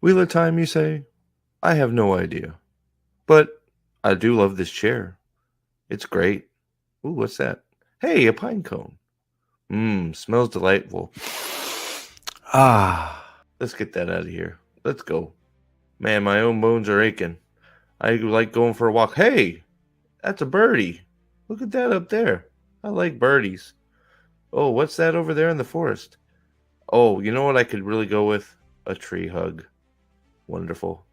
Wheel of Time, you say? I have no idea. But I do love this chair. It's great. Ooh, what's that? Hey, a pine cone. Smells delightful. Let's get that out of here. Let's go. Man, my own bones are aching. I like going for a walk. Hey, that's a birdie. Look at that up there. I like birdies. Oh, what's that over there in the forest? Oh, you know what I could really go with? A tree hug. Wonderful.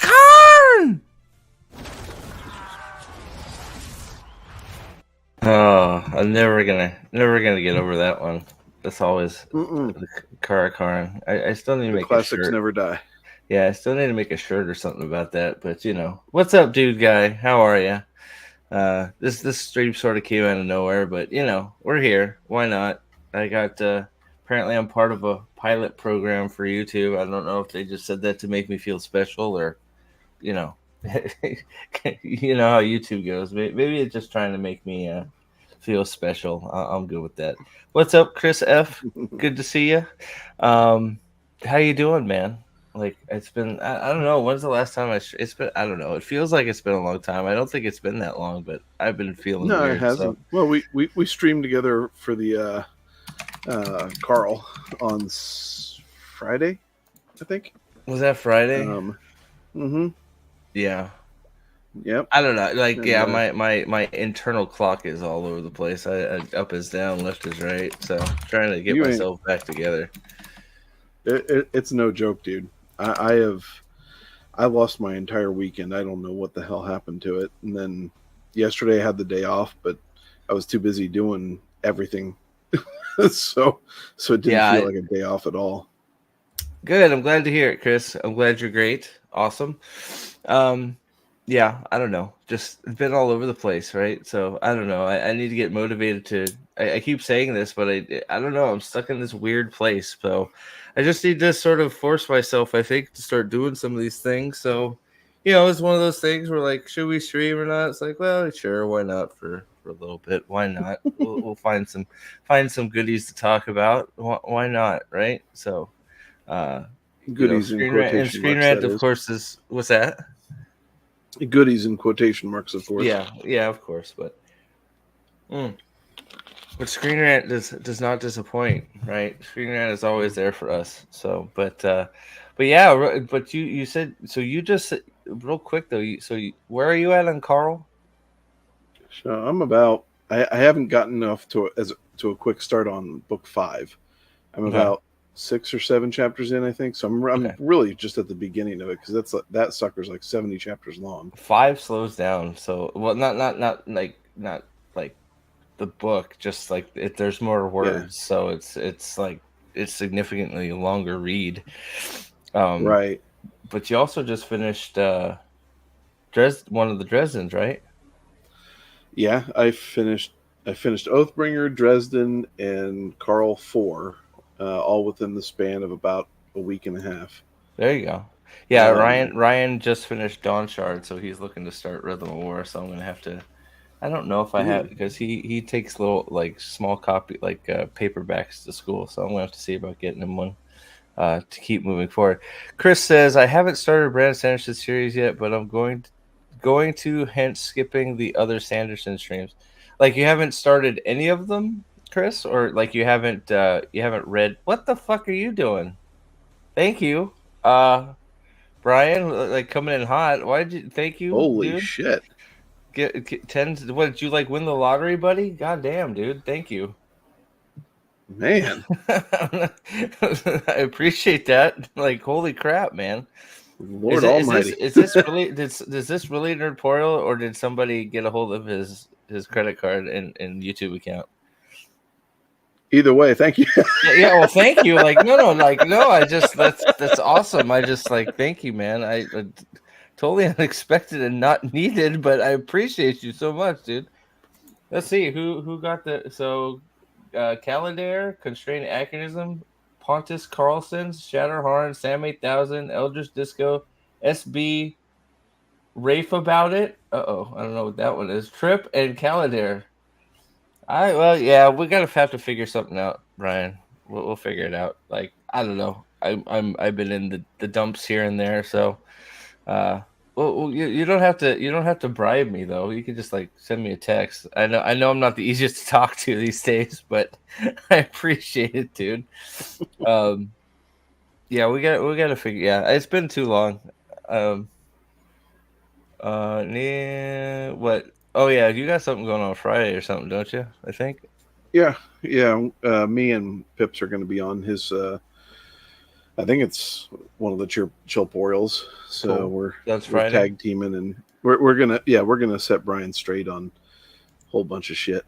Karn! Oh, I'm never gonna get over that one. That's always Karn. I still need to make a classics shirt. Never die. Yeah, I still need to make a shirt or something about that. But what's up, dude guy? How are you? This stream sort of came out of nowhere, but we're here. Why not? I got apparently I'm part of a pilot program for YouTube. I don't know if they just said that to make me feel special or you know how YouTube goes. Maybe it's just trying to make me feel special. I'm good with that. What's up, Chris F? Good to see you. How you doing, man? Like it's been, I don't know. When's the last time it's been? I don't know. It feels like it's been a long time. I don't think it's been that long, but I've been feeling No, weird. it hasn't. So. Well, we streamed together for the Carl on Friday, I think. Was that Friday? Yeah. Yep. I don't know. Like, and, my internal clock is all over the place. I up is down, left is right. So I'm trying to get myself back together. It's no joke, dude. I lost my entire weekend. I don't know what the hell happened to it. And then yesterday I had the day off, but I was too busy doing everything. so it didn't feel like a day off at all. Good. I'm glad to hear it, Chris. I'm glad you're great. Awesome. Yeah, I don't know. Just it's been all over the place, right? So I don't know. I need to get motivated to. I keep saying this, but I don't know. I'm stuck in this weird place. So I just need to sort of force myself, I think, to start doing some of these things. So it's one of those things where like, should we stream or not? It's like, well, sure, why not for a little bit? Why not? we'll find some goodies to talk about. Why not, right? So, goodies in quotation marks. That of course, is what's that? Goodies in quotation marks, of course. Yeah, of course, but Screen Rant does not disappoint, right? Screen Rant is always there for us. So, but yeah, but you said so. You just real quick though. Where are you at on Carl? So I'm about. I haven't gotten enough to a quick start on book 5. I'm about 6 or 7 chapters in, I think. So I'm really just at the beginning of it because that sucker's like 70 chapters long. 5 slows down. So not like the book, just like there's more words. Yeah. So it's like it's significantly a longer read. Right. But you also just finished one of the Dresdens, right? Yeah, I finished Oathbringer, Dresden, and Carl 4. All within the span of about a week and a half. There you go. Yeah, Ryan just finished Dawn Shard, so he's looking to start Rhythm of War. So I'm gonna have to. I don't know if I have because he takes little like small copy like paperbacks to school, so I'm gonna have to see about getting him one to keep moving forward. Chris says I haven't started Brandon Sanderson series yet, but I'm going to hence skipping the other Sanderson streams. Like you haven't started any of them, Chris, or like you haven't read. What the fuck are you doing? Thank you, Brian. Like coming in hot. Why did you? Thank you. Holy dude. Shit! Get 10. What did you like? Win the lottery, buddy? God damn, dude. Thank you, man. I appreciate that. Like, holy crap, man. Lord Almighty. Is this really? Does this really nerdportal, or did somebody get a hold of his credit card and YouTube account? Either way, thank you. Yeah, well, thank you. Like, no. I just that's awesome. I just like thank you, man. I totally unexpected and not needed, but I appreciate you so much, dude. Let's see who got the Calendar, Constrained Anachronism, Pontus Carlson, Shatterhorn, Sam 8000, Eldritch Disco, SB, Rafe about it. I don't know what that one is. Trip and Calendar. Well, yeah, we gotta have to figure something out, Brian. We'll figure it out. Like, I don't know. I've been in the dumps here and there, so uh, you don't have to bribe me though. You can just like send me a text. I know I'm not the easiest to talk to these days, but I appreciate it, dude. Um, yeah, we got to figure. Yeah, it's been too long. Um, yeah, what? Oh yeah, you got something going on Friday or something, don't you? I think. Yeah, yeah. Me and Pips are going to be on his. I think it's one of the Chilporials. So Cool. That's we're Friday. tag teaming, and we're gonna set Brian straight on a whole bunch of shit.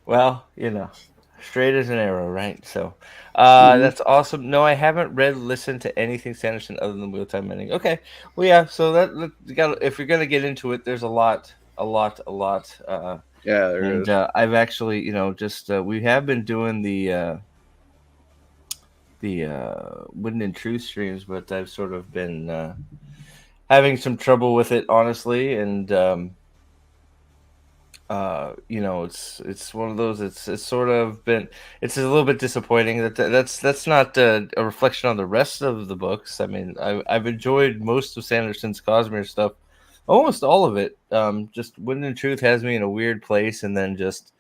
Well, straight as an arrow, right? So, Mhm. that's awesome. No, I haven't listened to anything Sanderson other than Wheeltime Ending. Okay, well, yeah. So you got, if you're gonna get into it, there's a lot, a lot, a lot. Yeah, there And is. I've actually, just we have been doing the Wind and Truth streams, but I've sort of been having some trouble with it, honestly, and it's one of those. It's sort of been. It's a little bit disappointing that's not a reflection on the rest of the books. I mean, I've enjoyed most of Sanderson's Cosmere stuff, almost all of it. Just Wind and Truth has me in a weird place, and then just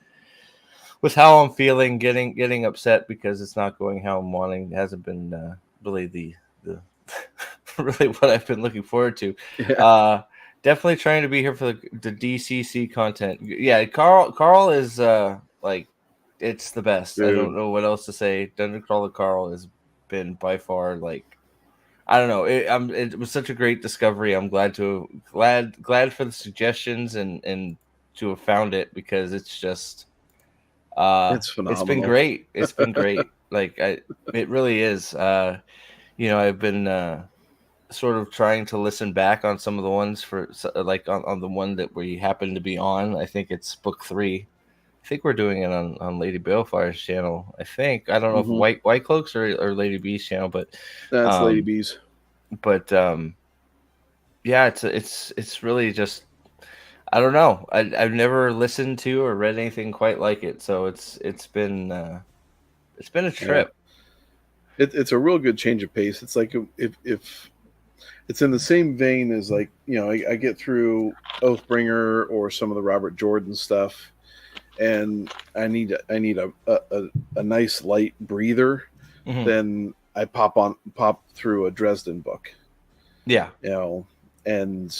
with how I'm feeling, getting upset because it's not going how I'm wanting. It hasn't been really the really what I've been looking forward to. Yeah, Uh, Definitely trying to be here for the DCC content. Yeah, Carl is like it's the best. I don't dude. know what else to say. Dungeon Crawler Carl has been by far like I don't know. It was such a great discovery. I'm glad for the suggestions and to have found it because it's just It's it's been phenomenal. great. It's been great. It really is. I've been sort of trying to listen back on some of the ones like on the one that we happen to be on. I think it's book 3. I think we're doing it on Lady Balefire's channel. I think I don't know if Hmm. White Cloaks or Lady B's channel, That's Lady um, Bees. but yeah, it's really just I don't know. I've never listened to or read anything quite like it, so it's been a Yeah, trip. it's a real good change of pace. It's like if it's in the same vein as like I get through Oathbringer or some of the Robert Jordan stuff, and I need a nice light breather. Hmm. Then I pop through a Dresden book, Yeah, you know, and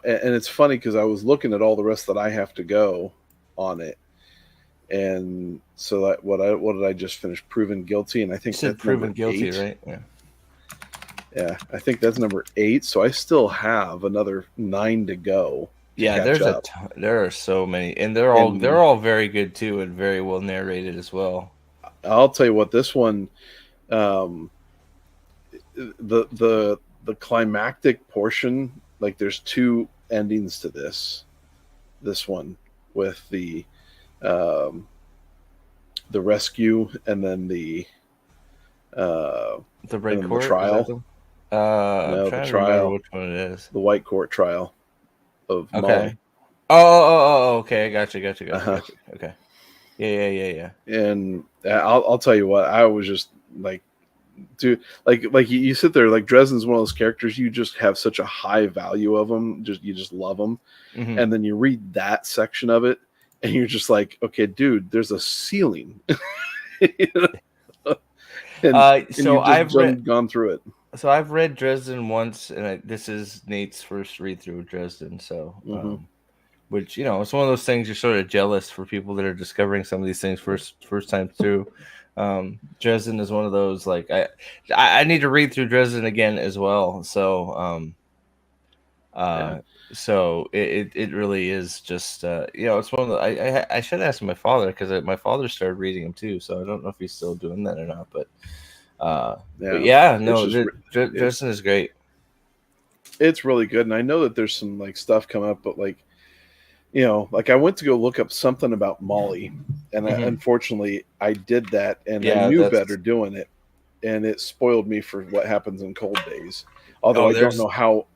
and it's funny because I was looking at all the rest that I have to go on it, and so that what did I just finish? Proven Guilty, and I you think said that's number proven guilty, 8. right? Yeah. Yeah, I think that's number 8. So I still have another 9 to go to Yeah, catch there's a up. ton, there are so many, and they're And all very good too, and very well narrated as well. I'll tell you what, this one, um, the climactic portion, like there's 2 endings to this one with um, the rescue uh, The and Red then the Court is that trial. the? I'm No, the trying to remember trial, which one it is. the White Court trial of Okay. Molly. Okay. Uh-huh. Gotcha. Okay. Yeah. And I'll tell you what, I was just like, dude, like you sit there, like Dresden's one of those characters you just have such a high value of him, you just love him, Hmm. and then you read that section of it, and you're just like, okay, dude, there's a ceiling, you know? and and So you've just gone through it. I've read Dresden once, and this is Nate's first read through of Dresden. So, Hmm. which it's one of those things you're sort of jealous for people that are discovering some of these things first time through. Dresden is one of those like I need to read through Dresden again as well. So Yeah, uh so it really is just it's one of the I should ask my father because my father started reading them too. So I don't know if he's still doing that or not, but yeah, yeah, it's no, just Dresden is great. it's really good, and I know that there's some like stuff coming up, but like like I went to go look up something about Molly, and Hmm. unfortunately I did that, and I Yeah, knew that's better doing it, and it spoiled me for what happens in cold days. Although Oh, I don't know how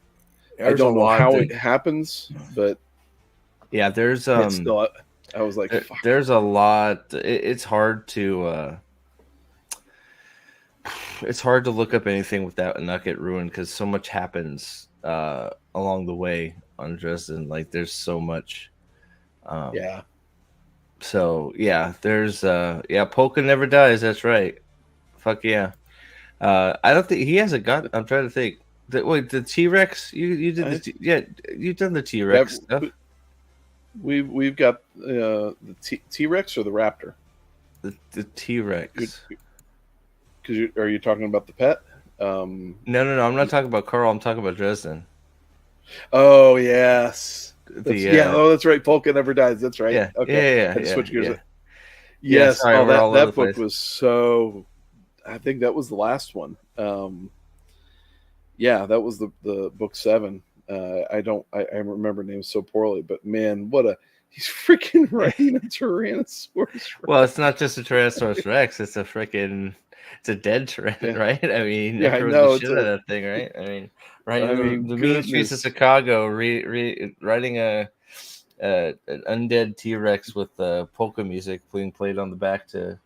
there's a lot it happens, but yeah, there's it's still. I was like, fuck. there's a lot. It's hard to look up anything without not get ruined because so much happens along the way on Dresden. Like there's so much. Yeah. So yeah, there's Polka never dies. That's right. Fuck yeah. I don't think he hasn't got. I'm trying to think. Wait, the T-Rex? You did you've done the T-Rex stuff. We've got the T-Rex or the Raptor. The T-Rex. Because are you talking about the pet? No. I'm not talking about Carl. I'm talking about Dresden. Oh yes. That's right. Polka never dies. That's right. Yeah. Okay. Yeah. I just switch gears. Yeah. Yes. Sorry, that book was so. I think that was the last one. Yeah, that was the book 7. I remember names so poorly, but man, he's freaking riding a Tyrannosaurus. Well, it's not just a Tyrannosaurus Rex; it's a dead Tyrann, right? I mean, I know the shit out of that thing, right? I mean, the mean streets of Chicago, riding an undead T-Rex with polka music being played on the back to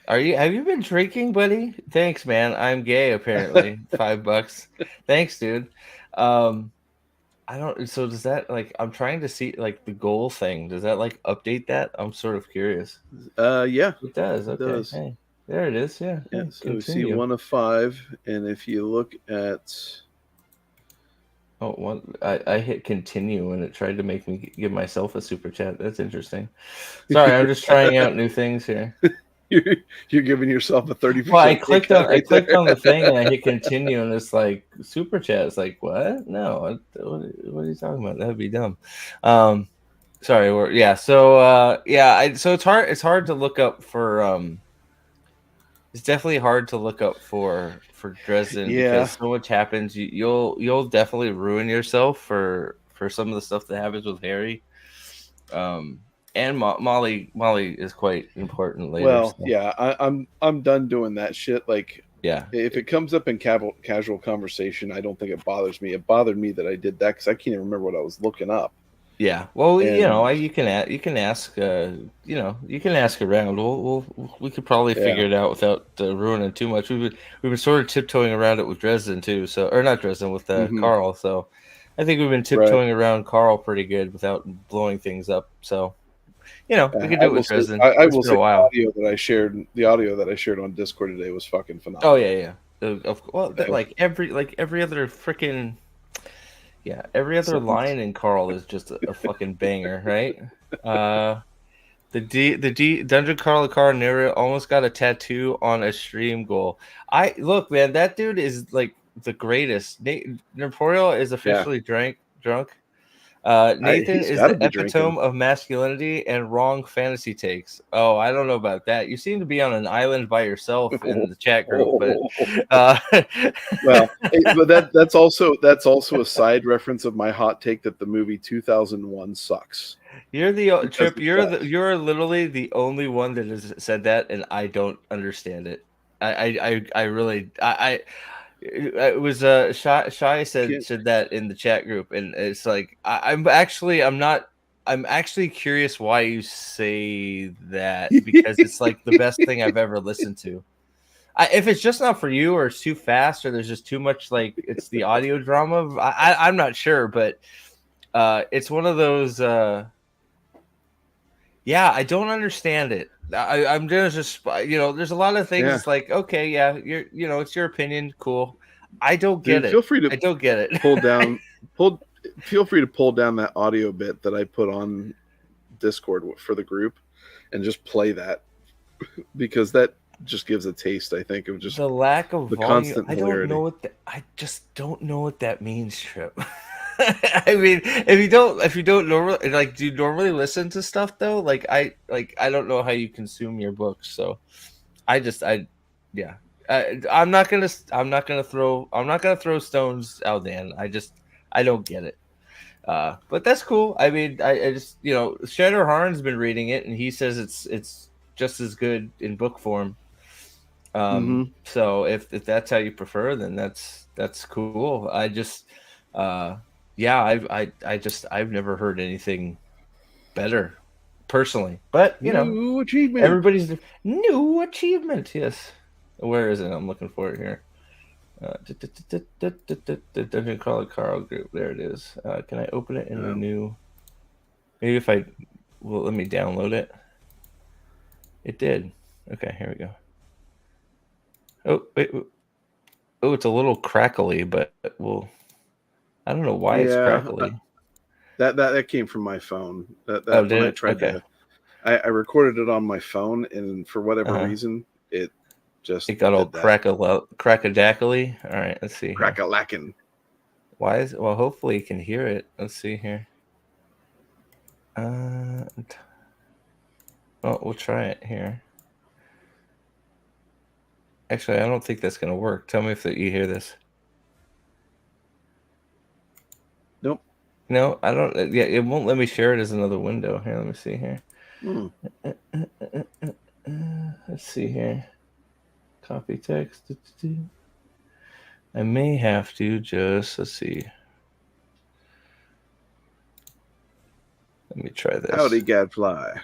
have you been drinking, buddy? Thanks, man. I'm gay, apparently. $5. Thanks, dude. I don't. So does that I'm trying to see the goal thing. Does that update that? I'm sort of curious. Yeah, it does. Okay, it does. Hey, there it is. Yeah. Yeah. So we see 1 of 5, and if you look at. I hit continue and it tried to make me give myself a super chat. That's interesting. Sorry, I'm just trying out new things here. You're giving yourself a 30%. Well, I clicked on the thing and I hit continue and it's like super chat. It's like what? No, what are you talking about? That'd be dumb. Sorry. So it's hard to look up for. It's definitely hard to look up for Dresden because so much happens. You'll definitely ruin yourself for some of the stuff that happens with Harry. And Molly is quite important later. Well, so. Yeah, I'm done doing that shit. If it comes up in casual conversation, I don't think it bothers me. It bothered me that I did that because I can't even remember what I was looking up. Yeah, well, you can ask around. We could probably figure it out without ruining too much. We've been sort of tiptoeing around it with Dresden too. So, or not Dresden with Carl. So, I think we've been tiptoeing around Carl pretty good without blowing things up. So. We can do it with Dresden. I will say the audio that I shared on Discord today was fucking phenomenal. Oh yeah. Every other freaking every other line in Carl is just a fucking banger, right? The Dungeon Carl Nero almost got a tattoo on a stream goal. Look, man, that dude is the greatest. Naporial is officially drunk. Nathan is the epitome of masculinity and wrong fantasy takes. Oh, I don't know about that. You seem to be on an island by yourself in the chat group, but but that's also a side reference of my hot take that the movie 2001 sucks. You're the Trip. You're literally the only one that has said that, and I don't understand it. I really it was Shy said that in the chat group, and it's like I'm actually curious why you say that because it's like the best thing I've ever listened to. If it's just not for you, or it's too fast, or there's just too much it's the audio drama. I'm not sure, but it's one of those. I don't understand it. I'm just there's a lot of things. It's like okay, it's your opinion, cool. I don't get it. I don't get it. Feel free to pull down that audio bit that I put on Discord for the group, and just play that because that just gives a taste. I think of just the lack of the volume. constant hilarity. I just don't know what that means, Trip. I mean, if you don't normally do you normally listen to stuff though? I don't know how you consume your books, so I'm not gonna throw stones out, Dan. I don't get it. But that's cool. I mean, I just Shredder Harn's been reading it, and he says it's just as good in book form. So if that's how you prefer, then that's cool. I just yeah, I've never heard anything better personally. But New achievement. everybody's new achievement. Yes. Where is it? I'm looking for it here. Dungeon Crawler Carl group. There it is. Can I open it in a new? Maybe if I let me download it. It did. Okay, here we go. Oh wait. Oh, it's a little crackly, but I don't know why it's crackly. That came from my phone. That Did when I it? tried Okay. I recorded it on my phone, and for whatever reason, it got all crackadackly. All right, let's see here. Crack-a-lackin'. Why is it? Well, hopefully you can hear it. Let's see here. Well, we'll try it here. Actually, I don't think that's going to work. Tell me if you hear this. Nope. No, I don't. Yeah, it won't let me share it as another window. Here, let me see here. Let's see here. Copy text. I may have to just, let's see. Let me try this. Howdy, Gadfly.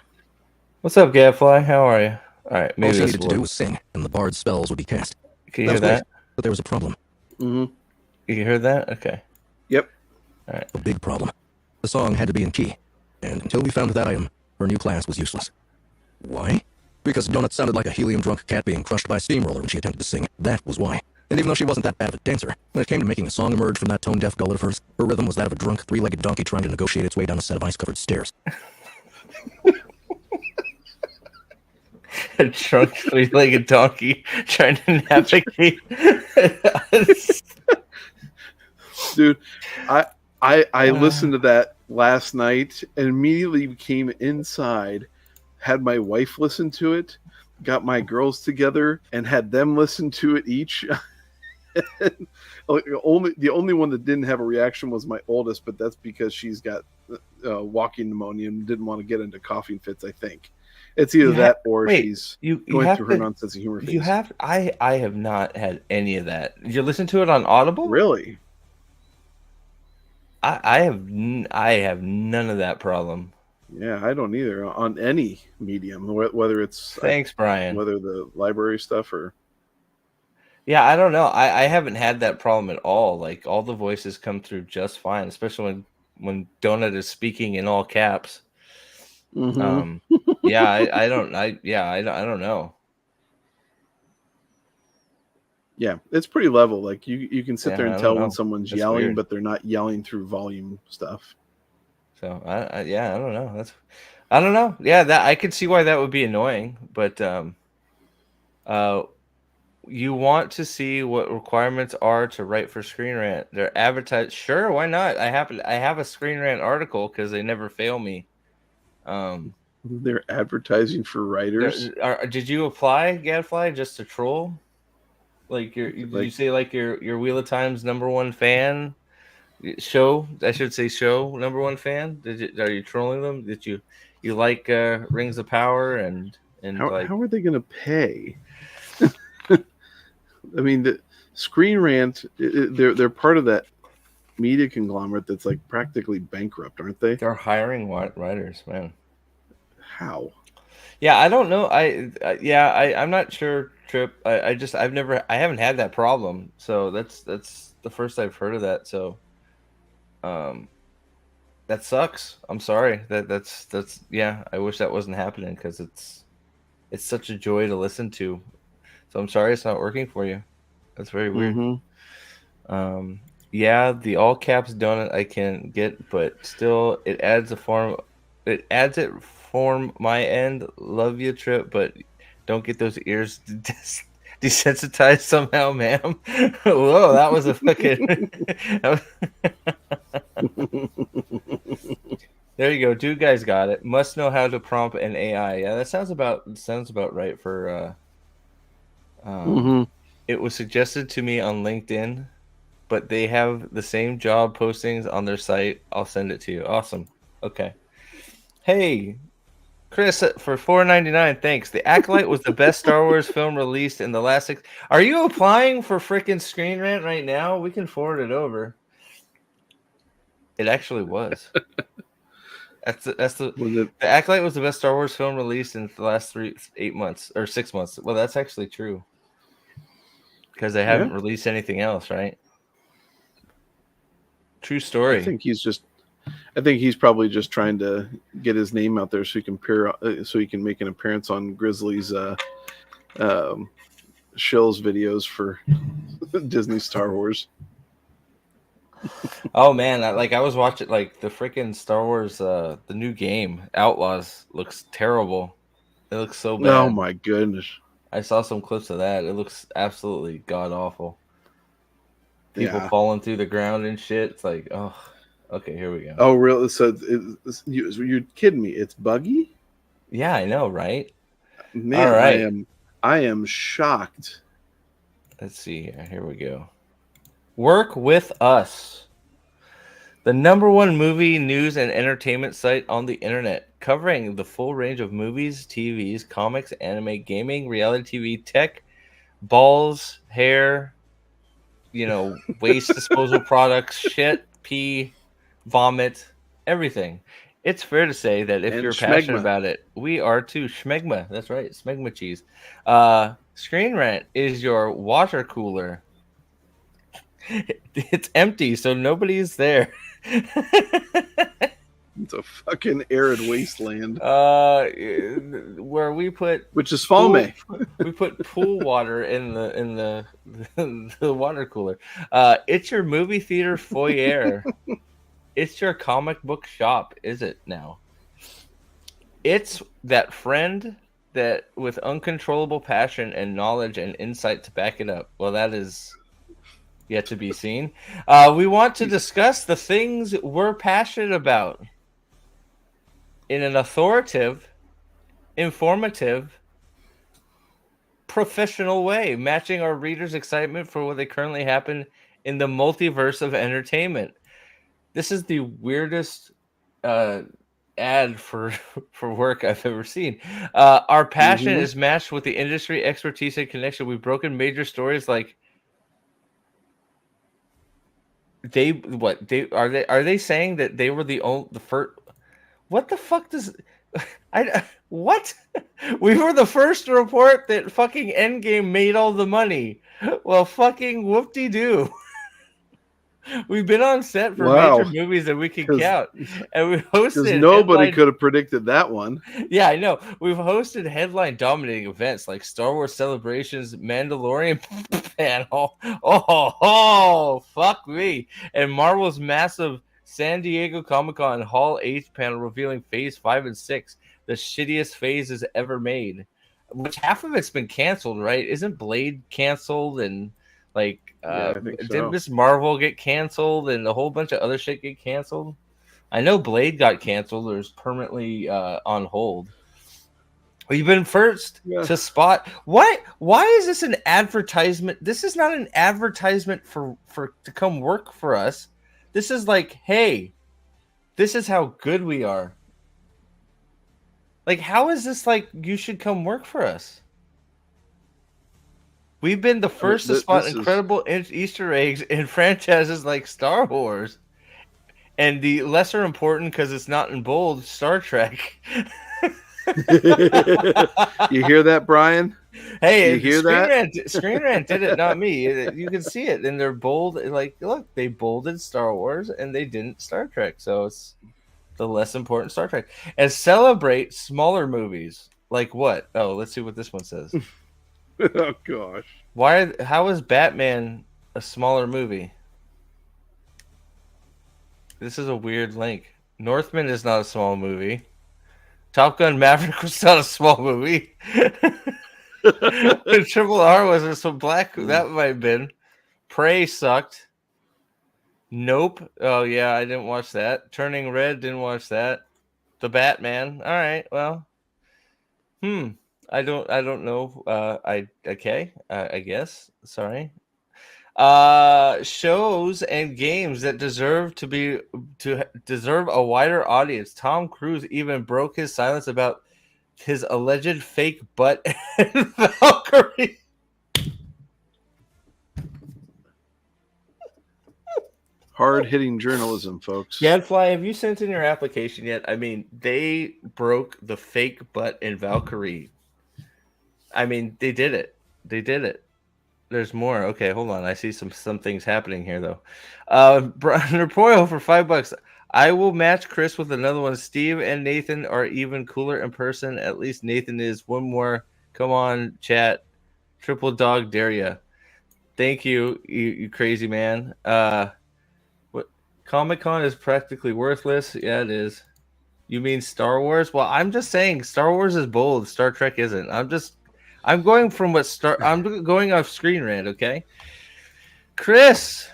What's up, Gadfly? How are you? All right, maybe all she needed to do was sing, and the bard's spells would be cast. Can you hear that? But there was a problem. You heard that? Okay. Yep. All right. A big problem. The song had to be in key, and until we found that item, her new class was useless. Why? Because Donut sounded like a helium-drunk cat being crushed by a steamroller when she attempted to sing. That was why. And even though she wasn't that bad of a dancer, when it came to making a song emerge from that tone-deaf gullet of hers, her rhythm was that of a drunk, three-legged donkey trying to negotiate its way down a set of ice-covered stairs. A drunk, three-legged donkey trying to navigate. Dude, I listened to that last night and immediately came inside, had my wife listen to it, got my girls together, and had them listen to it each. The only one that didn't have a reaction was my oldest, but that's because she's got walking pneumonia and didn't want to get into coughing fits. I think it's either that or she's going through her nonsense of humor phase. I have not had any of that. You listen to it on Audible? Really? I have none of that problem. Yeah, I don't either on any medium, whether it's thanks, Brian. Whether the library stuff or. Yeah, I don't know. I haven't had that problem at all. Like all the voices come through just fine, especially when Donut is speaking in all caps. Yeah, I don't know. Yeah, it's pretty level. Like you can sit there and tell when someone's yelling, weird. but they're not yelling through volume stuff. So I don't know. I don't know. Yeah, that I could see why that would be annoying, but you want to see what requirements are to write for Screen Rant. They're advertised. Sure, why not? I have a Screen Rant article because they never fail me. They're advertising for writers. Did you apply, Gadfly, just to troll? Did you say like your Wheel of Time's #1 fan? Show, I should say show #1 fan. Are you trolling them? Did you like Rings of Power and how are they going to pay? I mean, the Screen Rant, they're part of that media conglomerate that's like practically bankrupt, aren't they? They're hiring writers, man. How? Yeah, I don't know. I'm not sure, Trip. I haven't had that problem. So that's the first I've heard of that. So that sucks. I'm sorry. That's yeah, I wish that wasn't happening because it's such a joy to listen to. So I'm sorry it's not working for you. That's very weird. Yeah, the all caps donut I can get, but still it adds it form my end. Love you, Trip, but don't get those ears desensitized somehow, ma'am. Whoa, that was a fucking. There you go. Dude, guys got it. Must know how to prompt an AI. Yeah, that sounds about right for. It was suggested to me on LinkedIn. but they have the same job postings on their site. I'll send it to you. Awesome. Okay. Hey, Chris, for $4.99, thanks. The Acolyte was the best Star Wars film released in the last 6. Are you applying for freaking Screen Rant right now? We can forward it over. It actually was. The Acolyte was the best Star Wars film released in the last 8 months or 6 months. Well, that's actually true because they haven't released anything else, right? True story. I think he's probably just trying to get his name out there so he can make an appearance on Grizzly's Shill's videos for Disney Star Wars. Oh man, I was watching like the freaking Star Wars, the new game Outlaws looks terrible. It looks so bad. Oh my goodness! I saw some clips of that. It looks absolutely god awful. People falling through the ground and shit. It's like, oh, okay, here we go. Oh really? So you're kidding me? It's buggy? Yeah, I know, right? Man, all right. I am shocked. Let's see here. Here we go. Work with us. The #1 movie, news, and entertainment site on the internet, covering the full range of movies, TVs, comics, anime, gaming, reality TV, tech, balls, hair, waste disposal products, shit, pee, vomit, everything. It's fair to say that if you're passionate about it, we are too. Schmegma, that's right, Smegma cheese. Screen Rant is your water cooler. It's empty, so nobody's there. It's a fucking arid wasteland. Where we put, which is Falme. We put pool water in the water cooler. It's your movie theater foyer. It's your comic book shop, is it now? It's that friend that with uncontrollable passion and knowledge and insight to back it up. Well, that is yet to be seen. We want to discuss the things we're passionate about in an authoritative, informative, professional way, matching our readers' excitement for what they currently happen in the multiverse of entertainment. This is the weirdest ad for work I've ever seen. Our passion is matched with the industry expertise and connection. We've broken major stories like are they saying that they were the first? What the fuck does what? We were the first to report that fucking Endgame made all the money. Well, fucking whoop-de-doo. We've been on set for major movies that we can count, and we hosted. Because nobody could have predicted that one. Yeah, I know. We've hosted headline-dominating events like Star Wars Celebrations, Mandalorian panel. Oh, fuck me! And Marvel's massive San Diego Comic-Con Hall H panel revealing Phase 5 and 6, the shittiest phases ever made. Which half of it's been canceled, right? Isn't Blade canceled and like? I think so. Did Miss Marvel get canceled and a whole bunch of other shit get canceled? I know Blade got canceled or is permanently on hold. We've been first to spot. Why is this an advertisement? This is not an advertisement for to come work for us. This is like, hey, this is how good we are. Like, how is this like you should come work for us? We've been the first to spot incredible Easter eggs in franchises like Star Wars. And the lesser important, because it's not in bold, Star Trek. You hear that, Brian? Hey, you hear that? Screen Rant did it, not me. You can see it. And they're bold. Like, look, they bolded Star Wars and they didn't Star Trek. So it's the less important Star Trek. And celebrate smaller movies. Like what? Oh, let's see what this one says. Oh gosh! How is Batman a smaller movie? This is a weird link. Northman is not a small movie. Top Gun Maverick was not a small movie. Triple R was some black. That might have been. Prey sucked. Nope. Oh yeah, I didn't watch that. Turning Red, didn't watch that. The Batman. All right. Well. I don't know. I guess. Sorry. Shows and games that deserve a wider audience. Tom Cruise even broke his silence about his alleged fake butt and Valkyrie. Hard-hitting journalism, folks. Gadfly, have you sent in your application yet? I mean, they broke the fake butt in Valkyrie. I mean, they did it. They did it. There's more. Okay, hold on. I see some things happening here though. Brian Rapoyo for $5. I will match Chris with another one. Steve and Nathan are even cooler in person. At least Nathan is. One more. Come on, chat. Triple dog dare ya. Thank you, you crazy man. What Comic-Con is practically worthless. Yeah, it is. You mean Star Wars? Well, I'm just saying Star Wars is bold. Star Trek isn't. I'm going from I'm going off Screen Rant, okay? Chris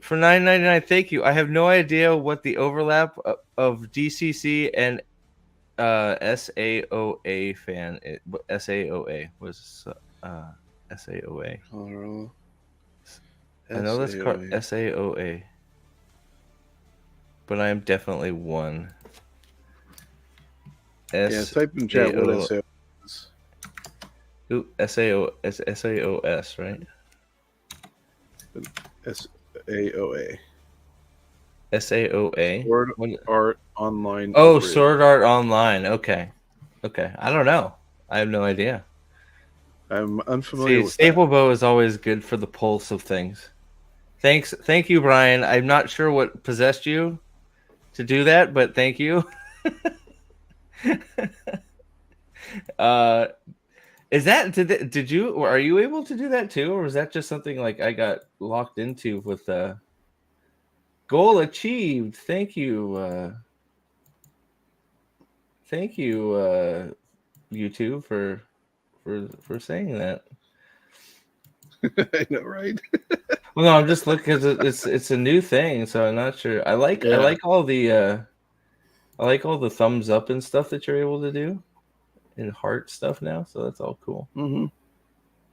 for $9.99. Thank you. I have no idea what the overlap of DCC and SAOA fan is. SAOA was SAOA. Colorado. I know that's called SAOA, but I am definitely one. Yeah, type in chat what SAO is. Ooh, SAOS, right? SAOA. SAOA. Sword Art Online. Oh, Sword Art Online. Okay. I don't know. I have no idea. I'm unfamiliar with Staple Bow is always good for the pulse of things. Thank you, Brian. I'm not sure what possessed you to do that, but thank you. Is that did you or are you able to do that too, or was that just something like I got locked into with goal achieved? Thank you, YouTube for saying that. I know, right? Well, no, I'm just looking because it's a new thing, so I'm not sure. I like all the thumbs up and stuff that you're able to do. And heart stuff now, so that's all cool. Mm-hmm.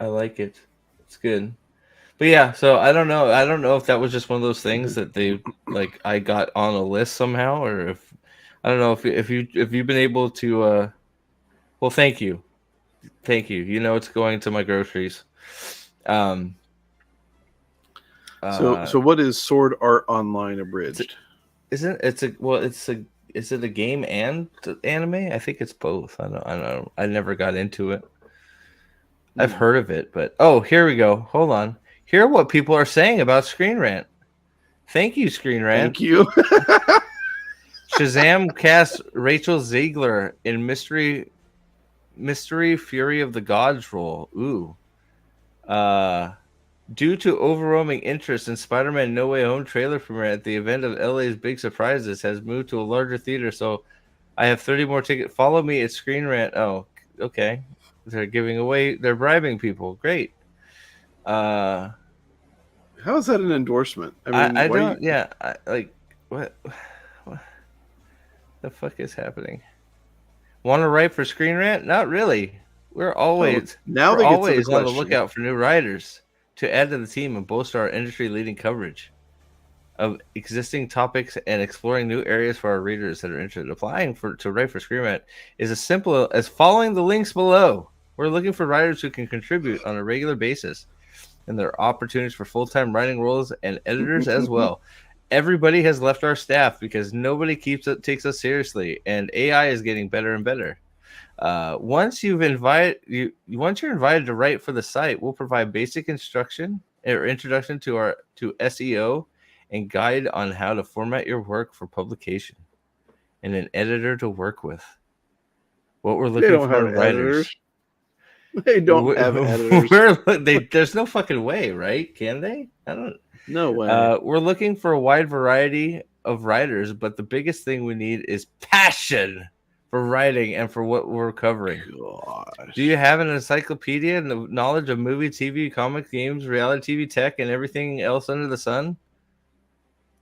I like it. It's good. But yeah, so I don't know if that was just one of those things that they like I got on a list somehow, or if I don't know if you've been able to well, thank you. You know it's going to my groceries. So what is Sword Art Online abridged? Is it a game and anime? I think it's both. I don't know. I never got into it. I've heard of it, but here we go. Hold on. Hear what people are saying about Screen Rant. Thank you, Screen Rant. Thank you. Shazam cast Rachel Ziegler in Mystery Fury of the Gods role. Ooh. Due to overwhelming interest in Spider-Man No Way Home trailer premiere at the event of LA's Big Surprises has moved to a larger theater, so I have 30 more tickets. Follow me at Screen Rant. Oh, okay. They're bribing people. Great. How is that an endorsement? I mean, what the fuck is happening? Want to write for Screen Rant? Not really. We're always on the lookout for new writers to add to the team and bolster our industry-leading coverage of existing topics and exploring new areas for our readers that are interested. Applying to write for Screen Rant is as simple as following the links below. We're looking for writers who can contribute on a regular basis, and there are opportunities for full-time writing roles and editors as well. Everybody has left our staff because nobody takes us seriously, and AI is getting better and better. Once you're invited to write for the site, we'll provide basic introduction to SEO and guide on how to format your work for publication, and an editor to work with. What we're looking for in writers. They don't have editors. There's no fucking way, right? Can they? I don't. No way. We're looking for a wide variety of writers, but the biggest thing we need is passion for writing and for what we're covering. Gosh. Do you have an encyclopedia and the knowledge of movie, TV, comic, games, reality TV, tech, and everything else under the sun?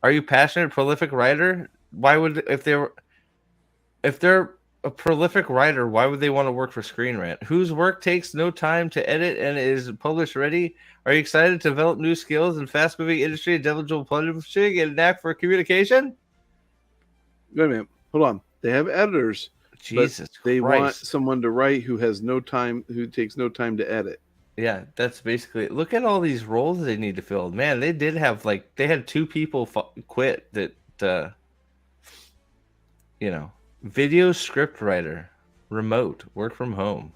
Are you passionate, prolific writer? Why would if they're a prolific writer, why would they want to work for Screen Rant? Whose work takes no time to edit and is published ready? Are you excited to develop new skills in fast-moving industry, intellectual publishing, and knack for communication? Wait a minute. Hold on. They have editors. Jesus but they Christ. want someone to write who has no time, who takes no time to edit. Yeah, that's basically it. Look at all these roles they need to fill. Man, they did have they had 2 people quit that video script writer, remote, work from home.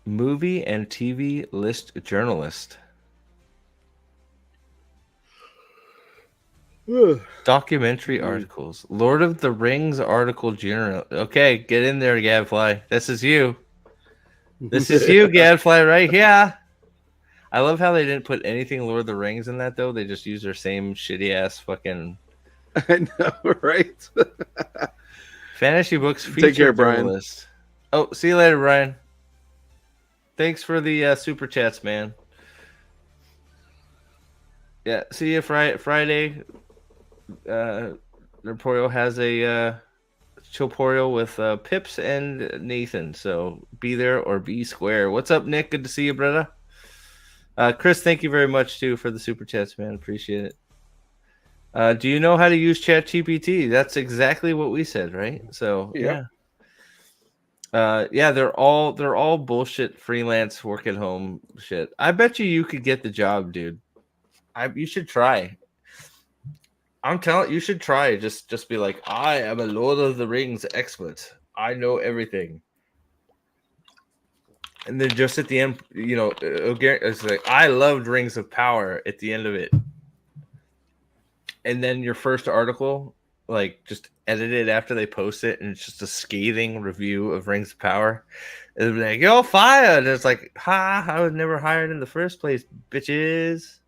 Movie and TV list journalist. Documentary articles. Lord of the Rings article journal. Okay, get in there, Gadfly. This is you. This is you, Gadfly, right here. I love how they didn't put anything Lord of the Rings in that, though. They just used their same shitty-ass fucking... I know, right? Fantasy books feature Take care, Brian. journalist. Oh, see you later, Brian. Thanks for the super chats, man. Yeah, see you Friday. Nerporio has a Chilporio with Pips and Nathan, so be there or be square. What's up, Nick? Good to see you, brother. Chris, thank you very much too for the super chats, man. Appreciate it. Do you know how to use ChatGPT? That's exactly what we said, right? So Yep. yeah, they're all bullshit freelance work at home shit. I bet you could get the job, dude. You should try. I'm telling you, should try. Just be like, I am a Lord of the Rings expert. I know everything. And then just at the end, it's like, I loved Rings of Power at the end of it. And then your first article, like, just edit it after they post it, and it's just a scathing review of Rings of Power. It'll be like, you're fired. And it's like, I was never hired in the first place, bitches.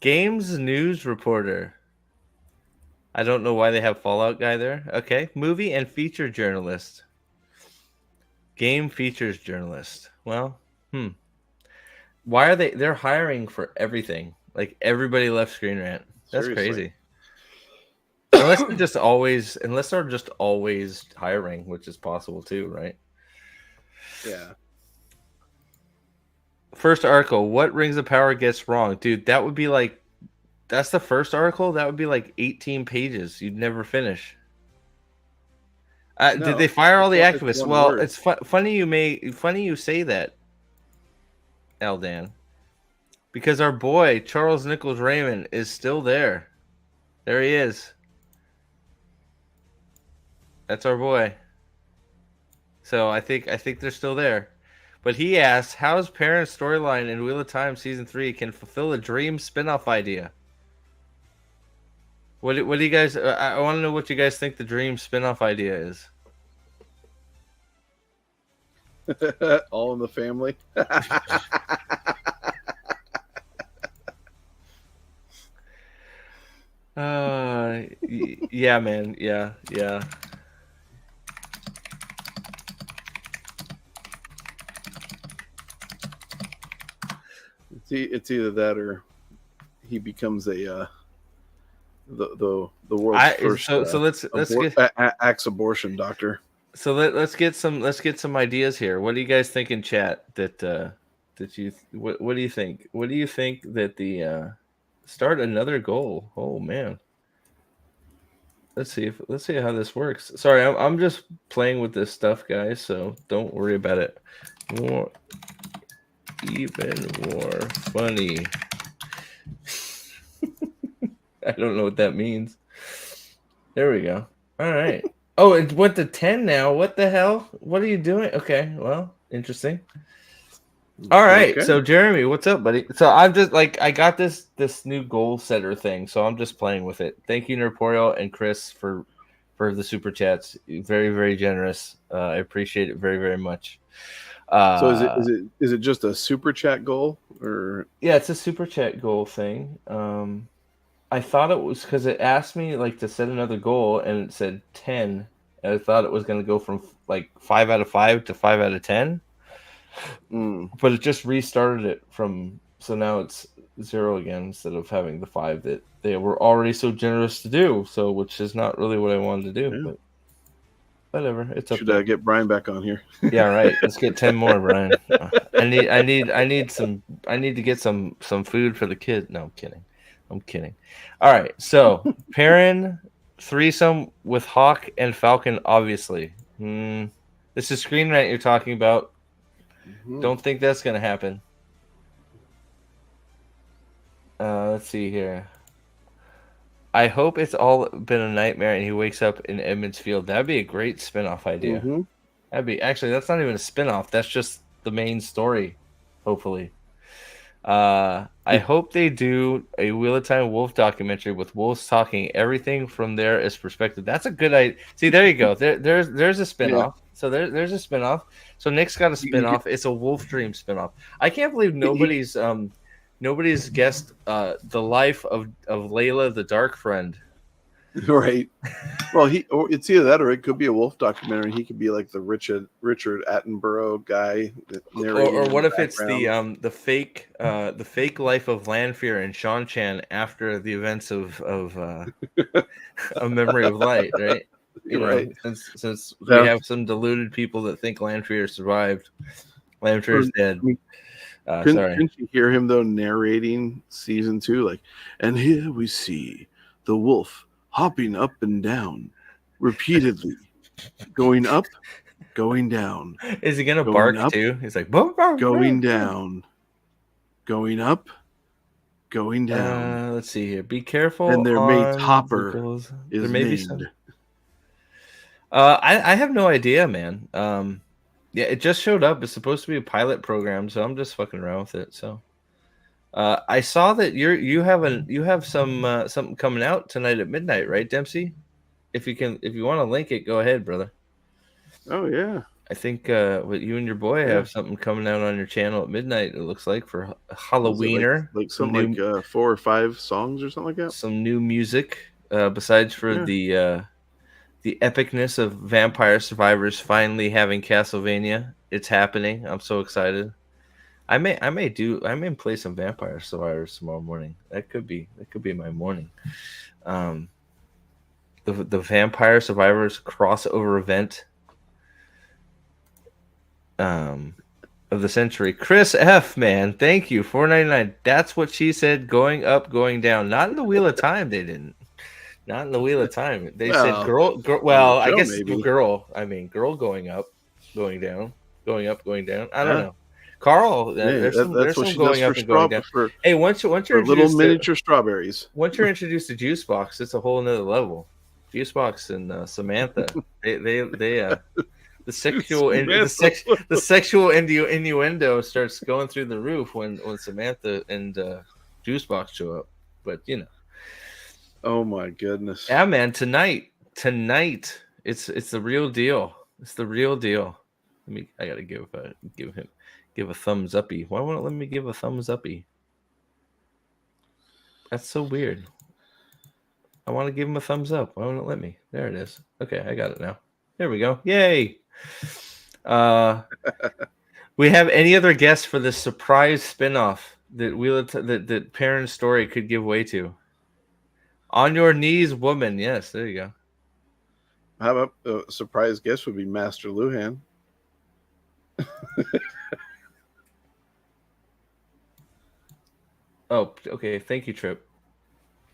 Games news reporter. I don't know why they have Fallout guy there. Okay. Movie and feature journalist. Game features journalist. Well, why are they're hiring for everything? Like, everybody left Screen Rant. That's Seriously. crazy. Unless they're just always hiring, which is possible too, right? Yeah. First article, what Rings of Power gets wrong? Dude, that would be like, that's the first article? That would be like 18 pages. You'd never finish. No, did they fire all the it's activists? one Well, word. it's funny you say that, Aldan. Because our boy, Charles Nichols Raymond, is still there. There he is. That's our boy. So I think they're still there. But he asks, how's Parent's storyline in Wheel of Time Season 3 can fulfill a dream spin-off idea? What do you guys... I want to know what you guys think the dream spin-off idea is. All in the family. Yeah, man. Yeah. It's either that or he becomes a the world's first so let's get axe abortion doctor. So let's get some ideas here. What do you guys think in chat? What do you think? What do you think that the start another goal? Oh man. Let's see how this works. Sorry, I'm just playing with this stuff, guys. So don't worry about it. Even more funny. I don't know what that means. There we go. All right. Oh, it went to 10 now. What the hell? What are you doing? Okay, well, interesting. All right. Okay. So Jeremy, what's up, buddy? So I'm just I got this new goal setter thing, so I'm just playing with it. Thank you, Nerporio and Chris, for the super chats. Very, very generous. I appreciate it very, very much. So is it just a super chat goal, or yeah, it's a super chat goal thing. I thought it was because it asked me to set another goal, and it said 10. And I thought it was going to go from 5 out of 5 to 5 out of 10. But it just restarted it from So now it's 0 again instead of having the 5 that they were already so generous to do. So, which is not really what I wanted to do, but whatever. It's up Should there. get Brian back on here. Yeah, right. Let's get 10 more, Brian. I need to get some food for the kid. No, I'm kidding. All right. So, Perrin threesome with Hawk and Falcon, obviously. This is Screen Rant you're talking about. Don't think that's gonna happen. Let's see here. I hope it's all been a nightmare and he wakes up in Edmonds Field. That'd be a great spin-off idea. That'd be actually that's not even a spin-off. That's just the main story, hopefully. I hope they do a Wheel of Time Wolf documentary with wolves talking. Everything from there is perspective. That's a good idea. See, there you go. There's a spin-off. Yeah. So there's a spin-off. So Nick's got a spin-off. It's a Wolf Dream spin-off. I can't believe nobody's guessed the life of Layla the Dark Friend. Right. Well, it's either that or it could be a wolf documentary. He could be like the Richard Attenborough guy. Or what if it's the fake life of Lanfear and Sean Chan after the events of A Memory of Light, right? Right. Since we have some deluded people that think Lanfear survived. Lanfear's dead. Couldn't you hear him though narrating season 2? Like, and here we see the wolf hopping up and down repeatedly, going up, going down. Is he gonna bark up, too? He's like bark, going down, going up, going down. Let's see here. Be careful. And their mate Hopper is named. I have no idea, man. Yeah, it just showed up. It's supposed to be a pilot program, so I'm just fucking around with it. So, I saw that you have some something coming out tonight at midnight, right, Dempsey? If you want to link it, go ahead, brother. Oh yeah, I think what you and your boy have something coming out on your channel at midnight. It looks like for Halloweener, like some 4 or 5 songs or something like that. Some new music besides for the epicness of Vampire Survivors finally having Castlevania. It's happening. I'm so excited. I may play some Vampire Survivors tomorrow morning. That could be my morning. The Vampire Survivors crossover event of the century. Chris F, man, thank you. $4.99. That's what she said. Going up, going down. Not in the Wheel of Time. They didn't. Not in the Wheel of Time. They said girl. Well, I guess maybe. Girl. I mean, girl going up, going down, going up, going down. I don't know. Carl, there's some going up and going down. Hey, once you're little miniature strawberries. Once you're introduced to Juice Box, it's a whole another level. Juice Box and Samantha, they the sexual innuendo starts going through the roof when Samantha and Juice Box show up. But you know. Oh my goodness! Yeah, man. Tonight, it's the real deal. It's the real deal. I gotta give a thumbs uppy. Why won't it let me give a thumbs uppy? That's so weird. I want to give him a thumbs up. Why won't it let me? There it is. Okay, I got it now. There we go. Yay! We have any other guests for this surprise spinoff that Perrin's story could give way to? On Your Knees, Woman. Yes, there you go. How about a surprise guest would be Master Luhan? Oh, okay. Thank you, Trip.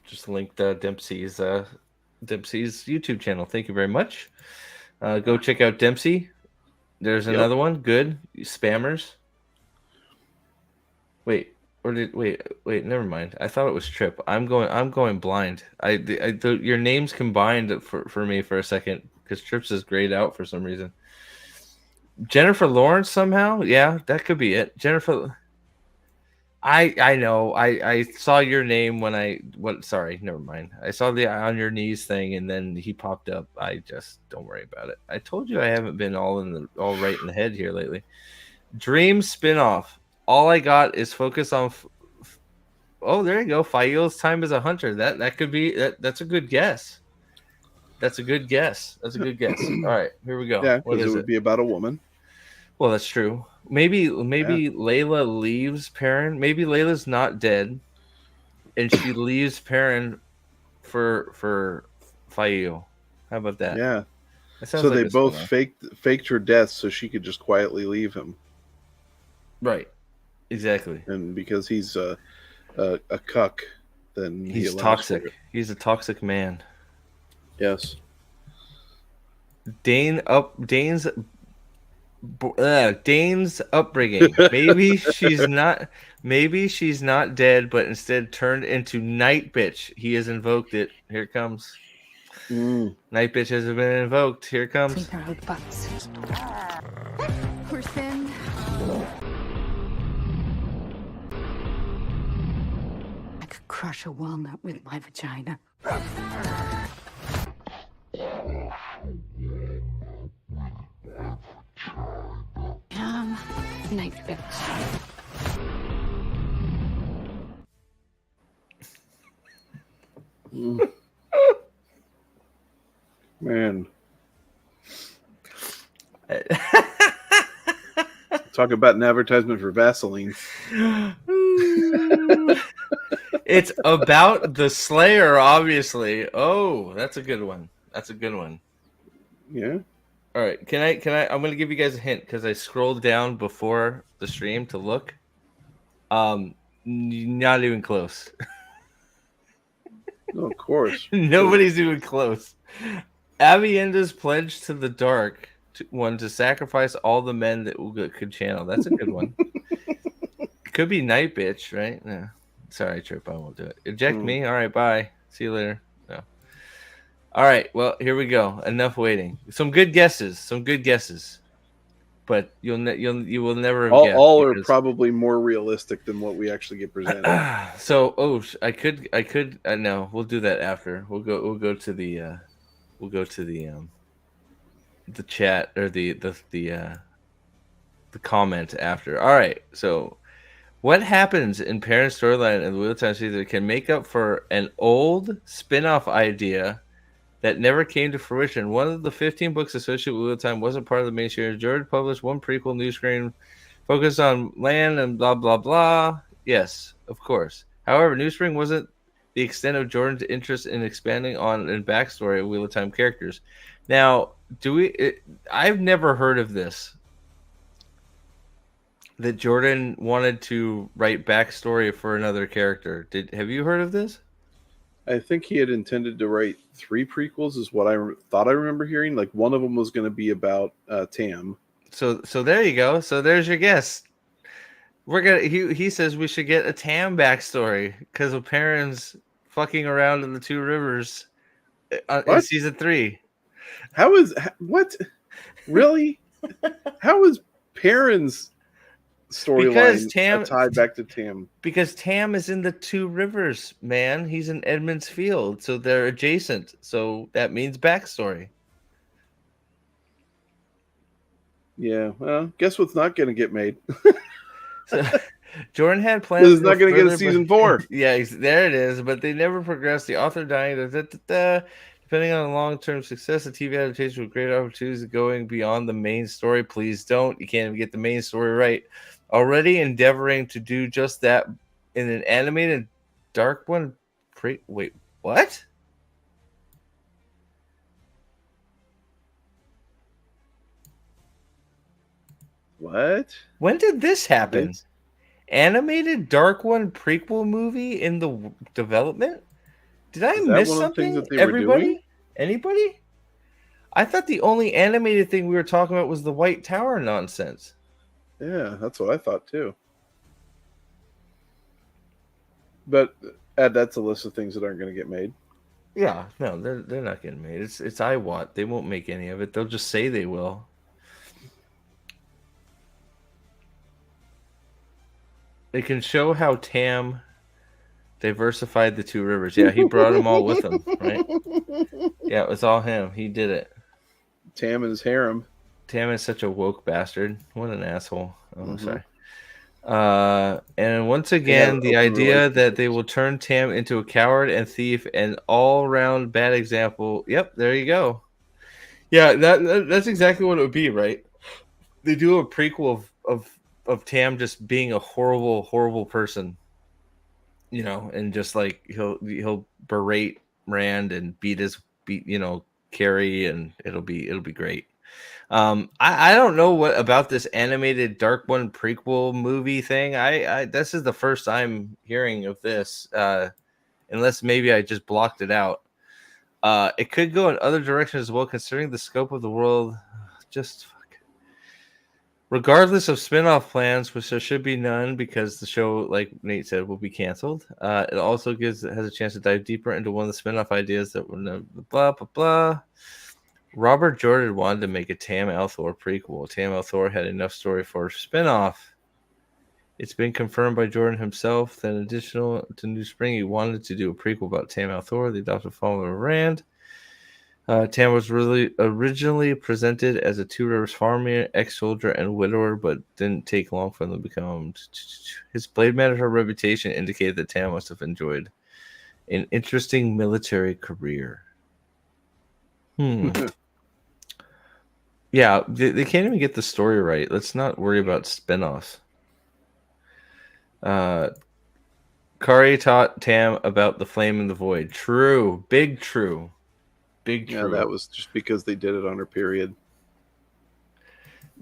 Just linked Dempsey's YouTube channel. Thank you very much. Go check out Dempsey. There's another one. Good. Spammers. Wait. Wait, never mind. I thought it was Trip. I'm going blind. Your names combined for me for a second because Trips is grayed out for some reason. Jennifer Lawrence somehow? Yeah, that could be it. Jennifer. I know. I saw your name sorry, never mind. I saw the On Your Knees thing and then he popped up. I just don't worry about it. I told you I haven't been all right in the head here lately. Dream spinoff. All I got is focus on. Oh, there you go. Fail's time as a hunter. That could be. That's a good guess. That's a good guess. All right, here we go. Yeah, because it would be about a woman. Well, that's true. Maybe Layla leaves Perrin. Maybe Layla's not dead, and she leaves Perrin for Fail. How about that? Yeah. That sounds So like they a both spin-off. faked her death so she could just quietly leave him. Right. Exactly. And because he's a cuck, then he He's allows for toxic. it. He's a toxic man. Yes. Dane's upbringing. Maybe she's not dead, but instead turned into Night Bitch. He has invoked it. Here it comes. Night Bitch has been invoked. Here it comes. Clean our butts. We're thin. I could crush a walnut with my vagina. Night Bitch. Man. Talk about an advertisement for Vaseline. It's about the Slayer, obviously. Oh, that's a good one. That's a good one. Yeah. All right, can I? I'm going to give you guys a hint because I scrolled down before the stream to look. Not even close. Oh, of course. Nobody's even close. Avienda's pledge to the Dark One to sacrifice all the men that could channel. That's a good one. Could be Night Bitch, right? No. Sorry, Trip. I won't do it. Eject me. All right, bye. See you later. No. All right. Well, here we go. Enough waiting. Some good guesses. But you will never have guessed. All are probably more realistic than what we actually get presented. I could. No, we'll do that after. We'll go to the chat or the comment after. All right. So, what happens in Parent Storyline and the Wheel of Time season can make up for an old spin-off idea that never came to fruition? One of the 15 books associated with Wheel of Time wasn't part of the main series. George published one prequel new screen focused on land and blah, blah, blah. Yes, of course. However, New Spring wasn't the extent of Jordan's interest in expanding on and backstory of Wheel of Time characters. Now, I've never heard of this. That Jordan wanted to write backstory for another character. Have you heard of this? I think he had intended to write 3 prequels, is what I thought I remember hearing. Like one of them was going to be about Tam. So there you go. So there's your guess. He says we should get a Tam backstory because of Perrin's fucking around in the Two Rivers in season 3. What? Really? How is Perrin's storyline tied back to Tam? Because Tam is in the Two Rivers, man. He's in Edmund's Field, so they're adjacent. So that means backstory. Yeah, well, guess what's not going to get made? So, Jordan had plans. It's not going to get a season 4. Yeah, there it is. But they never progressed. The author dying. Depending on the long-term success of TV adaptation with great opportunities going beyond the main story, please don't. You can't even get the main story right. Already endeavoring to do just that in an animated Dark One. Wait, what? What? When did this happen? Animated Dark One prequel movie in the development? Did I miss something? Everybody? Anybody? I thought the only animated thing we were talking about was the White Tower nonsense. Yeah, that's what I thought too. But that's a list of things that aren't going to get made. Yeah, no, they're not getting made. It's IWAT. They won't make any of it. They'll just say they will. They can show how Tam diversified the Two Rivers. Yeah, he brought them all with him, right? Yeah, it was all him. He did it. Tam and his harem. Tam is such a woke bastard. What an asshole. Oh, sorry. And once again, the idea that they will turn Tam into a coward and thief and all-round bad example. Yep, there you go. Yeah, that's exactly what it would be, right? they do a prequel of Tam just being a horrible person, you know, and just like he'll berate Rand and beat Carrie, and it'll be great. I don't know what about this animated Dark One prequel movie thing. I this is the first I'm hearing of this, unless maybe I just blocked it out. It could go in other directions as well, considering the scope of the world. Just regardless of spin-off plans, which there should be none because the show, like Nate said, will be canceled. It also has a chance to dive deeper into one of the spin-off ideas that were blah blah blah. Robert Jordan wanted to make a Tam Althor prequel. Tam Althor had enough story for a spin-off. It's been confirmed by Jordan himself that in addition to New Spring, he wanted to do a prequel about Tam Althor, the adopted follower of Rand. Tam was really originally presented as a Two Rivers farmer, ex-soldier, and widower, but didn't take long for him to become. His Blade Manager reputation indicated that Tam must have enjoyed an interesting military career. Yeah, they can't even get the story right. Let's not worry about spinoffs. Kari taught Tam about the flame in the void. True. Big true. Big true. Yeah, that was just because they did it on her period.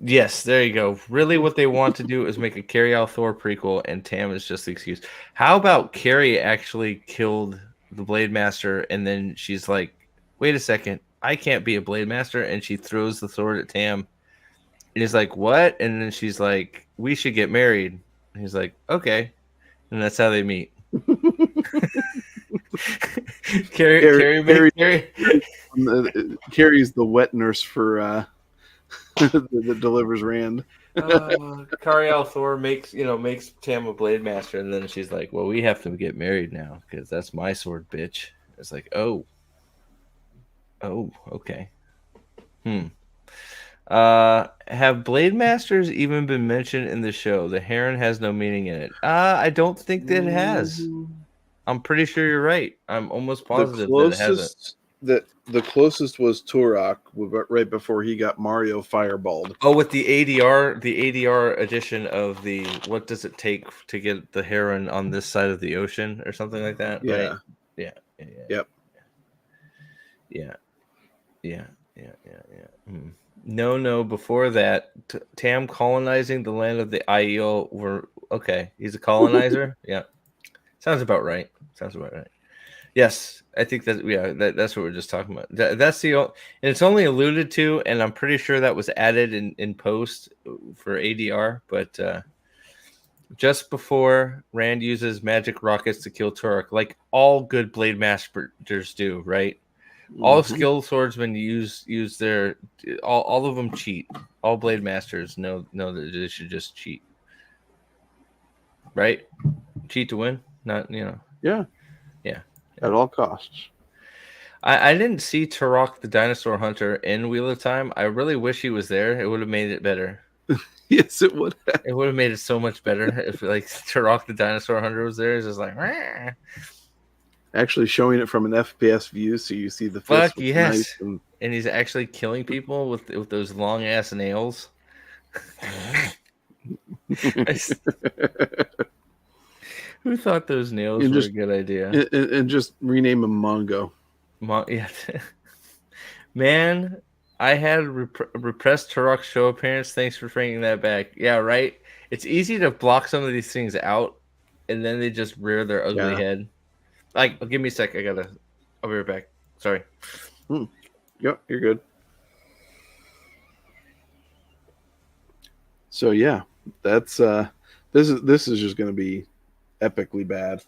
Yes, there you go. Really what they want to do is make a Carrie Althor prequel, and Tam is just the excuse. How about Carrie actually killed the Blade Master, and then she's like, wait a second, I can't be a Blade Master, and she throws the sword at Tam. And he's like, what? And then she's like, we should get married. And he's like, okay. And that's how they meet. Carrie. Carrie's the wet nurse for that delivers Rand. Kari Althor makes Tam a Blade Master, and then she's like, well, we have to get married now because that's my sword, bitch. It's like, oh, okay. Have Blade Masters even been mentioned in the show? The Heron has no meaning in it. I don't think that it has. I'm pretty sure you're right. I'm almost positive that it hasn't. The closest was Turok right before he got Mario fireballed. Oh, with the ADR edition of the what does it take to get the Heron on this side of the ocean or something like that? Yeah. Right? Yeah. Yep. Yeah. No. Before that, Tam colonizing the land of the Aiel were okay. He's a colonizer. Yeah, sounds about right. Yes, I think that's what we're just talking about. That's and it's only alluded to, and I'm pretty sure that was added in post for ADR. But just before Rand uses magic rockets to kill Turok, like all good Blade Masters do, right? All skilled swordsmen use their all of them cheat. All Blade Masters know that they should just cheat, right? Cheat to win, not Yeah. At all costs. I didn't see Turok the Dinosaur Hunter in Wheel of Time. I really wish he was there. It would have made it better. Yes, it would have. It would have made it so much better if like Turok the Dinosaur Hunter was there. It's just like. Rah. Actually showing it from an FPS view, so you see the fist. Fuck Yes, and he's actually killing people with those long ass nails. Who thought those nails were a good idea? And just rename him Mongo. Yeah. Man, I had repressed Turok show appearance. Thanks for bringing that back. Yeah, right. It's easy to block some of these things out, and then they just rear their ugly head. Like, give me a sec. I'll be right back. Sorry. Yep, you're good. So yeah, that's this is just going to be epically bad.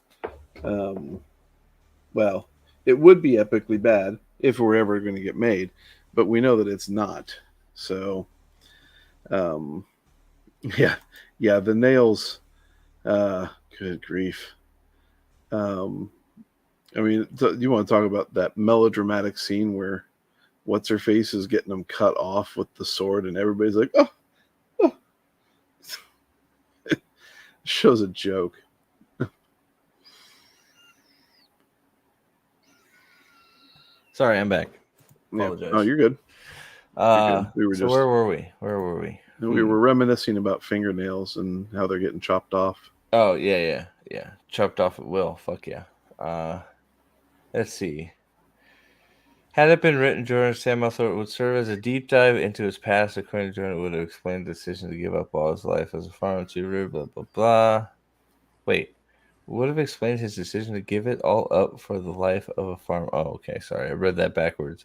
Well, it would be epically bad if it were ever going to get made, but we know that it's not. So, yeah, the nails. Good grief. I mean, you want to talk about that melodramatic scene where what's her face is getting them cut off with the sword, and everybody's like, "Oh." Shows a joke. Sorry, I'm back. Apologize. Oh, you're good. So where were we? And we were reminiscing about fingernails and how they're getting chopped off. Oh yeah. Chopped off at will. Fuck yeah. Let's see. Had it been written, Jordan Samuel thought it would serve as a deep dive into his past. According to Jordan, it would have explained the decision to give up all his life as a farmer to blah blah blah. Wait, would have explained his decision to give it all up for the life of a farmer. Oh, okay, sorry, I read that backwards.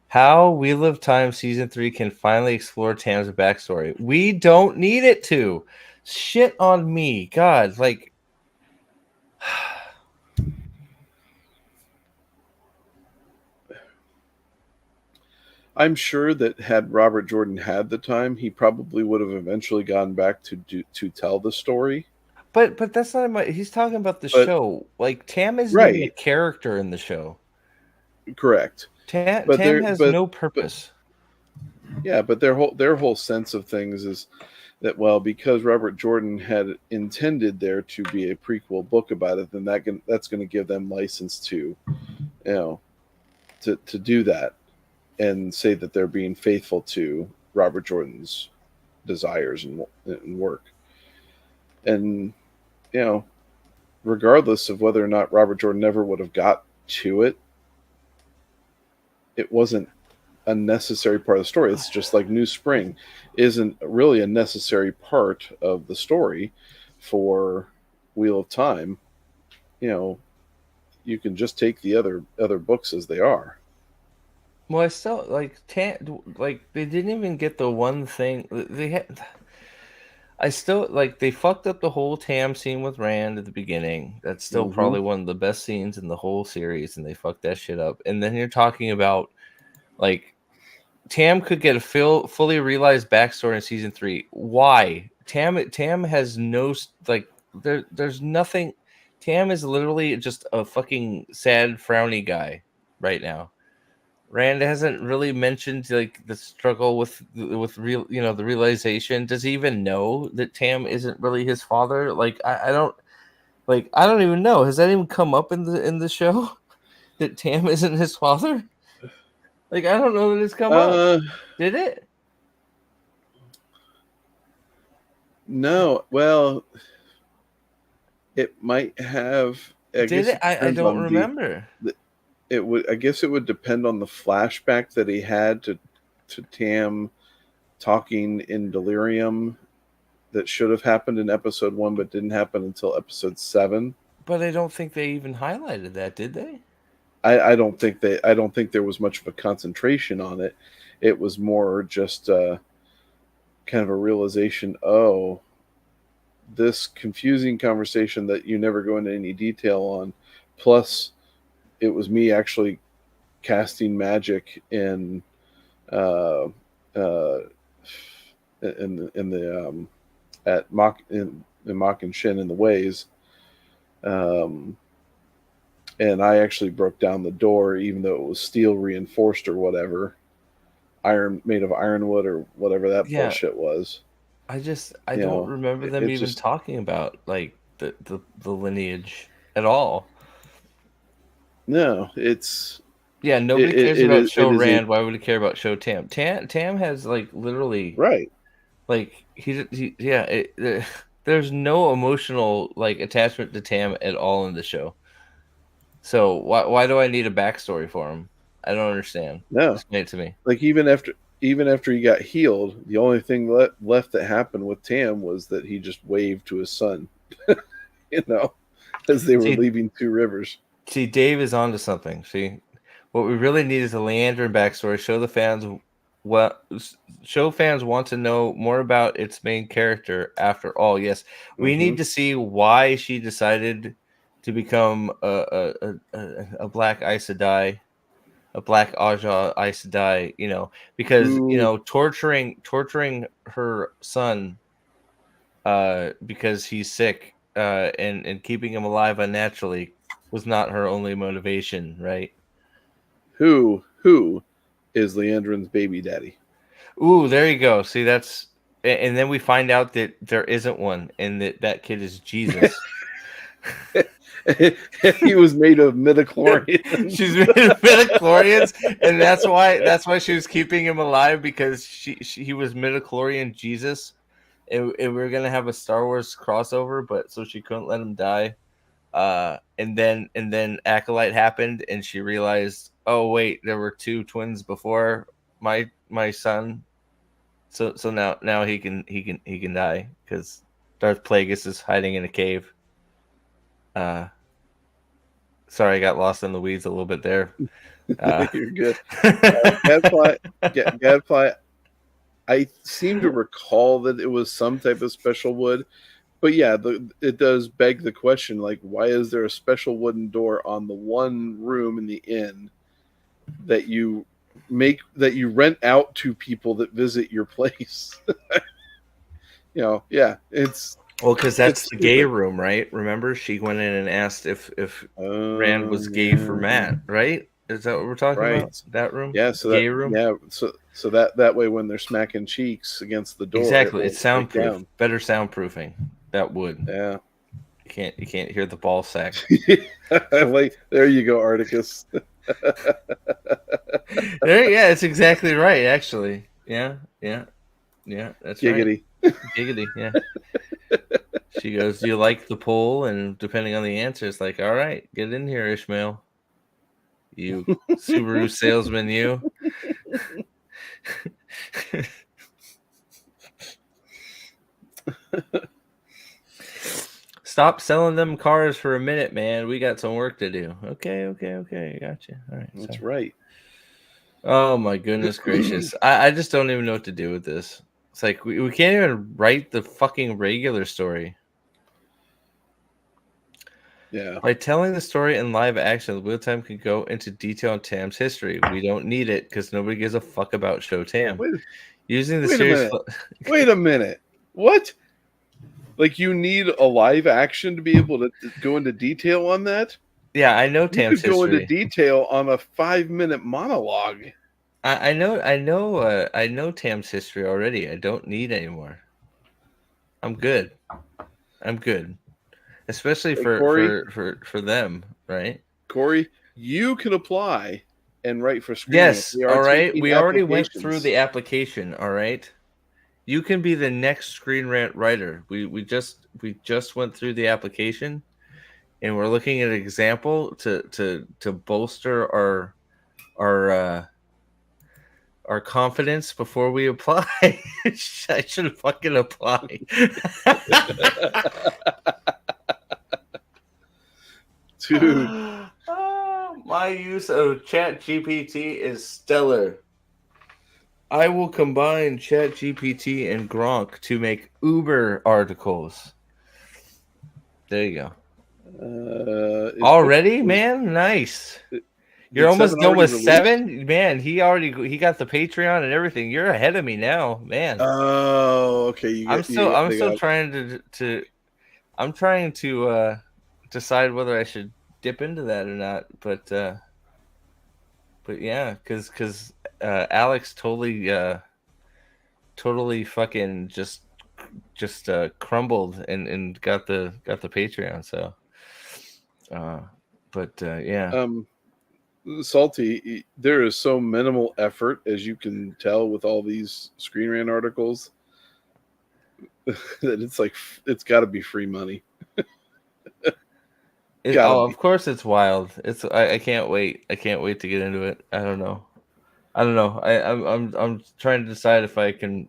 How Wheel of Time Season 3 can finally explore Tam's backstory. We don't need it to. Shit on me. God, like... I'm sure that had Robert Jordan had the time, he probably would have eventually gone back to tell the story. But that's not my... He's talking about the But, show. Like, Tam isn't even a right, character in the show. correct. Tam But has no purpose. But their whole sense of things is that, well, because Robert Jordan had intended there to be a prequel book about it, then that's going to give them license to, to do that and say that they're being faithful to Robert Jordan's desires and work. And, regardless of whether or not Robert Jordan ever would have got to it, it wasn't a necessary part of the story. It's just like New Spring isn't really a necessary part of the story for Wheel of Time. You can just take the other books as they are. Well, I still like they didn't even get the one thing they had. I still like they fucked up the whole Tam scene with Rand at the beginning. That's still probably one of the best scenes in the whole series, and they fucked that shit up. And then you're talking about like Tam could get a fully realized backstory in season 3. Why? Tam has no there's nothing. Tam is literally just a fucking sad frowny guy right now. Rand hasn't really mentioned like the struggle with real, the realization. Does he even know that Tam isn't really his father? Like I don't even know. Has that even come up in the show that Tam isn't his father? Like I don't know that it's come up. Did it? No. Well, it might have. Did it? I don't remember. I guess it would depend on the flashback that he had to Tam talking in delirium that should have happened in episode 1 but didn't happen until episode 7. But I don't think they even highlighted that, did they? I don't think there was much of a concentration on it. It was more just kind of a realization, this confusing conversation that you never go into any detail on, plus it was me actually casting magic in the at Mock in Mock and Shin in the ways, and I actually broke down the door, even though it was steel reinforced or whatever, made of ironwood or whatever that bullshit was. I don't remember them even talking about like the lineage at all. No, it's nobody cares about Show Rand. Why would he care about Show Tam? Tam has like literally right. Like there's no emotional like attachment to Tam at all in the show. So why do I need a backstory for him? I don't understand. No, explain it to me. Like even after he got healed, the only thing left that happened with Tam was that he just waved to his son, as they were leaving Two Rivers. See, Dave is onto something. See, what we really need is a Leandrin backstory. Show fans want to know more about its main character. After all, yes, we need to see why she decided to become a Black Aes Sedai, a Black Aja Aes Sedai. Because torturing her son, because he's sick, and keeping him alive unnaturally was not her only motivation, right? Who is Leandrin's baby daddy? Ooh, there you go. See, that's, and then we find out that there isn't one, and that kid is Jesus. he was made of midichlorians. She's made of midichlorians, and that's why she was keeping him alive, because he was midichlorian Jesus, and we were gonna have a Star Wars crossover, but so she couldn't let him die. And then Acolyte happened, and she realized, oh wait, there were two twins before my son. So now he can die because Darth Plagueis is hiding in a cave. Sorry, I got lost in the weeds a little bit there. You're good. Gadfly. I seem to recall that it was some type of special wood, but yeah, it does beg the question: like, why is there a special wooden door on the one room in the inn that you rent out to people that visit your place? It's because that's the gay room, right? Remember, she went in and asked if Rand was gay for Matt, right? Is that what we're talking about? That room? Yeah, so gay room? Yeah, so that way when they're smacking cheeks against the door. Exactly. It's soundproof. Better soundproofing. That would. Yeah. You can't hear the ball sack. There you go, Articus. Yeah, it's exactly right, actually. Yeah, that's Giggity. Right. Giggity, yeah. She goes, do you like the poll? And depending on the answer, it's like, all right, get in here, Ishmael. You Subaru salesman, you. Stop selling them cars for a minute, man. We got some work to do. Okay. Gotcha. All right. That's right. Oh, my goodness gracious. I just don't even know what to do with this. It's like we can't even write the fucking regular story. Yeah. By telling the story in live action, Wheel Time can go into detail on Tam's history. We don't need it because nobody gives a fuck about Show Tam. Using the series. Wait a minute. What? Like, you need a live action to be able to go into detail on that? Yeah, I know Tam's history. You could go into detail on a 5-minute monologue. I know Tam's history already. I don't need any more. I'm good. Especially for Corey, for them, right? Corey, you can apply and write for screen. Yes, all right. We already went through the application, all right? You can be the next Screen Rant writer. We just went through the application, and we're looking at an example to bolster our confidence before we apply. I should fucking apply. Dude. My use of ChatGPT is stellar. I will combine ChatGPT and Gronk to make Uber articles. There you go. Already, man? Nice. You're almost done with 7? Man, he got the Patreon and everything. You're ahead of me now, man. Oh, okay. I'm still trying to decide whether I should dip into that or not, but yeah, because Alex totally fucking just crumbled and got the Patreon. So, yeah. Salty, there is so minimal effort, as you can tell with all these Screen Rant articles, that it's like it's got to be free money. Of course it's wild. I can't wait. I can't wait to get into it. I don't know. I'm trying to decide if I can.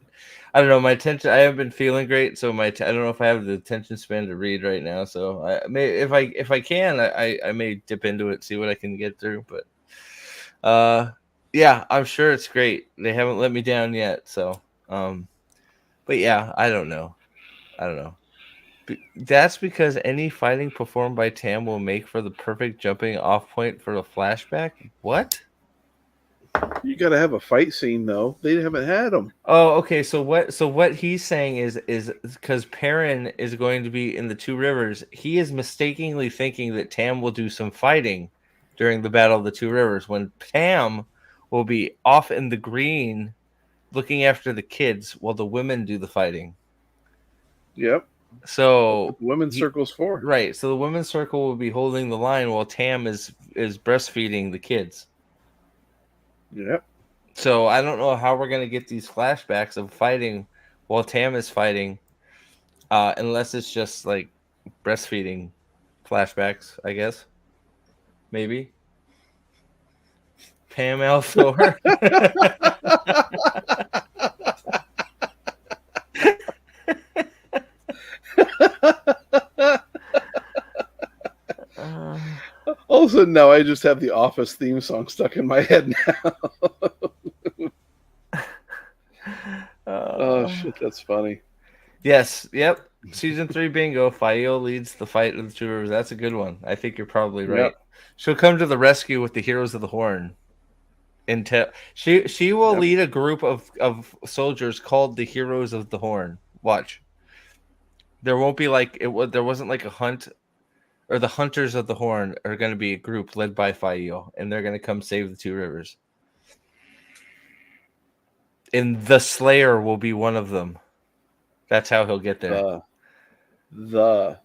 I don't know. My attention. I haven't been feeling great, so I don't know if I have the attention span to read right now. So if I can, I may dip into it, see what I can get through. But yeah, I'm sure it's great. They haven't let me down yet. So but yeah, I don't know. That's because any fighting performed by Tam will make for the perfect jumping off point for the flashback. What? You got to have a fight scene, though. They haven't had them. Oh, okay. So what he's saying is because Perrin is going to be in the Two Rivers, he is mistakenly thinking that Tam will do some fighting during the Battle of the Two Rivers, when Tam will be off in the green looking after the kids while the women do the fighting. Yep. So Women's circle's for. right. So the women's circle will be holding the line while Tam is breastfeeding the kids. Yep. So I don't know how we're gonna get these flashbacks of fighting while Tam is fighting, unless it's just like breastfeeding flashbacks. I guess maybe Pam Althor. All of a sudden now I just have the Office theme song stuck in my head now. Oh shit, that's funny. Yes, yep. Season 3 bingo. Fael leads the fight of the two rivers. That's a good one. I think you're probably right. Yep. She'll come to the rescue with the heroes of the Horn. She will lead a group of soldiers called the Heroes of the Horn. Watch. There won't be like there wasn't like a hunt, or the Hunters of the Horn are going to be a group led by Fael, and they're going to come save the two rivers. And the Slayer will be one of them. That's how he'll get there. The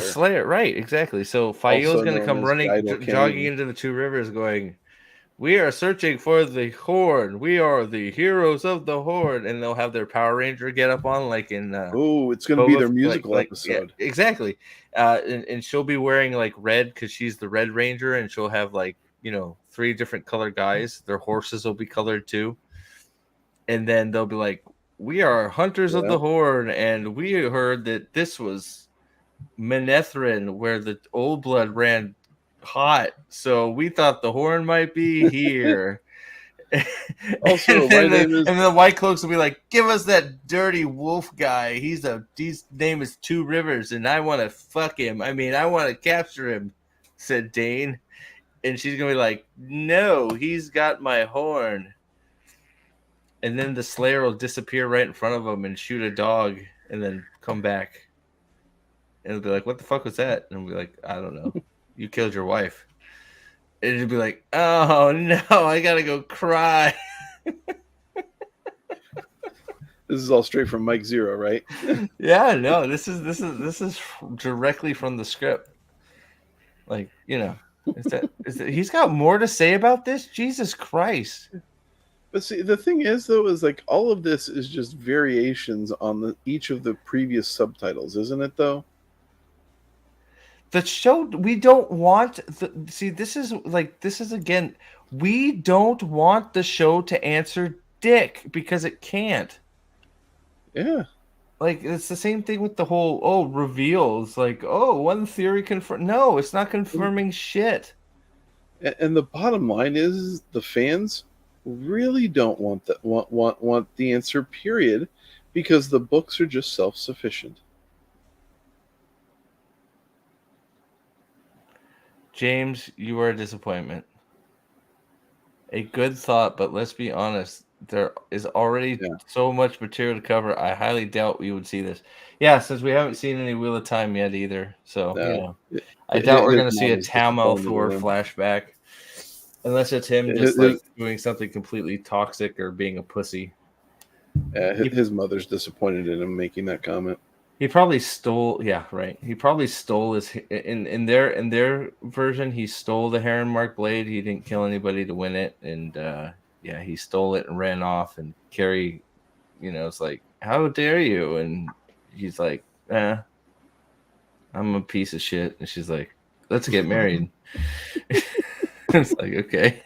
Slayer, right? Exactly. So Fael's going to come running, jogging into the two rivers, going, "We are searching for the Horn. We are the heroes of the Horn," and they'll have their Power Ranger get up on, like in. Oh, it's going to be their musical episode. Yeah, exactly. And she'll be wearing like red because she's the Red Ranger, and she'll have like 3 different color guys. Their horses will be colored too, and then they'll be like, "We are hunters of the Horn, and we heard that this was Menethrin, where the old blood ran hot, so we thought the Horn might be here." Also, and then the White Cloaks will be like, "Give us that dirty wolf guy. His name is Two Rivers, and I want to fuck him. I mean, I want to capture him," said Dane. And she's gonna be like, "No, he's got my horn." And then the Slayer will disappear right in front of him and shoot a dog, and then come back. And it'll be like, "What the fuck was that?" And we'll be like, "I don't know. You killed your wife." And it'll be like, "Oh no, I gotta go cry." This is all straight from Mike Zero, right? Yeah, no, this is directly from the script. Like, is that he's got more to say about this? Jesus Christ. But see, the thing is, though, is like all of this is just variations on each of the previous subtitles, isn't it? Though the show, we don't want this is again, we don't want the show to answer dick because it can't. Yeah, like it's the same thing with the whole reveals. Like, one theory confirmed. No, it's not confirming shit. and the bottom line is the fans really don't want that want the answer, period, because the books are just self-sufficient. James, you are a disappointment. A good thought, but let's be honest, there is already so much material to cover. I highly doubt we would see this. Yeah, since we haven't seen any Wheel of Time yet either. So, I doubt we're going to see a Tam Althor flashback. Unless it's him just doing something completely toxic or being a pussy. His mother's disappointed in him making that comment. He probably stole. Yeah, right. He probably stole his in their version. He stole the Heron Mark blade. He didn't kill anybody to win it, and he stole it and ran off. And Carrie, it's like, "How dare you?" And he's like, "I'm a piece of shit." And she's like, "Let's get married." It's like, okay.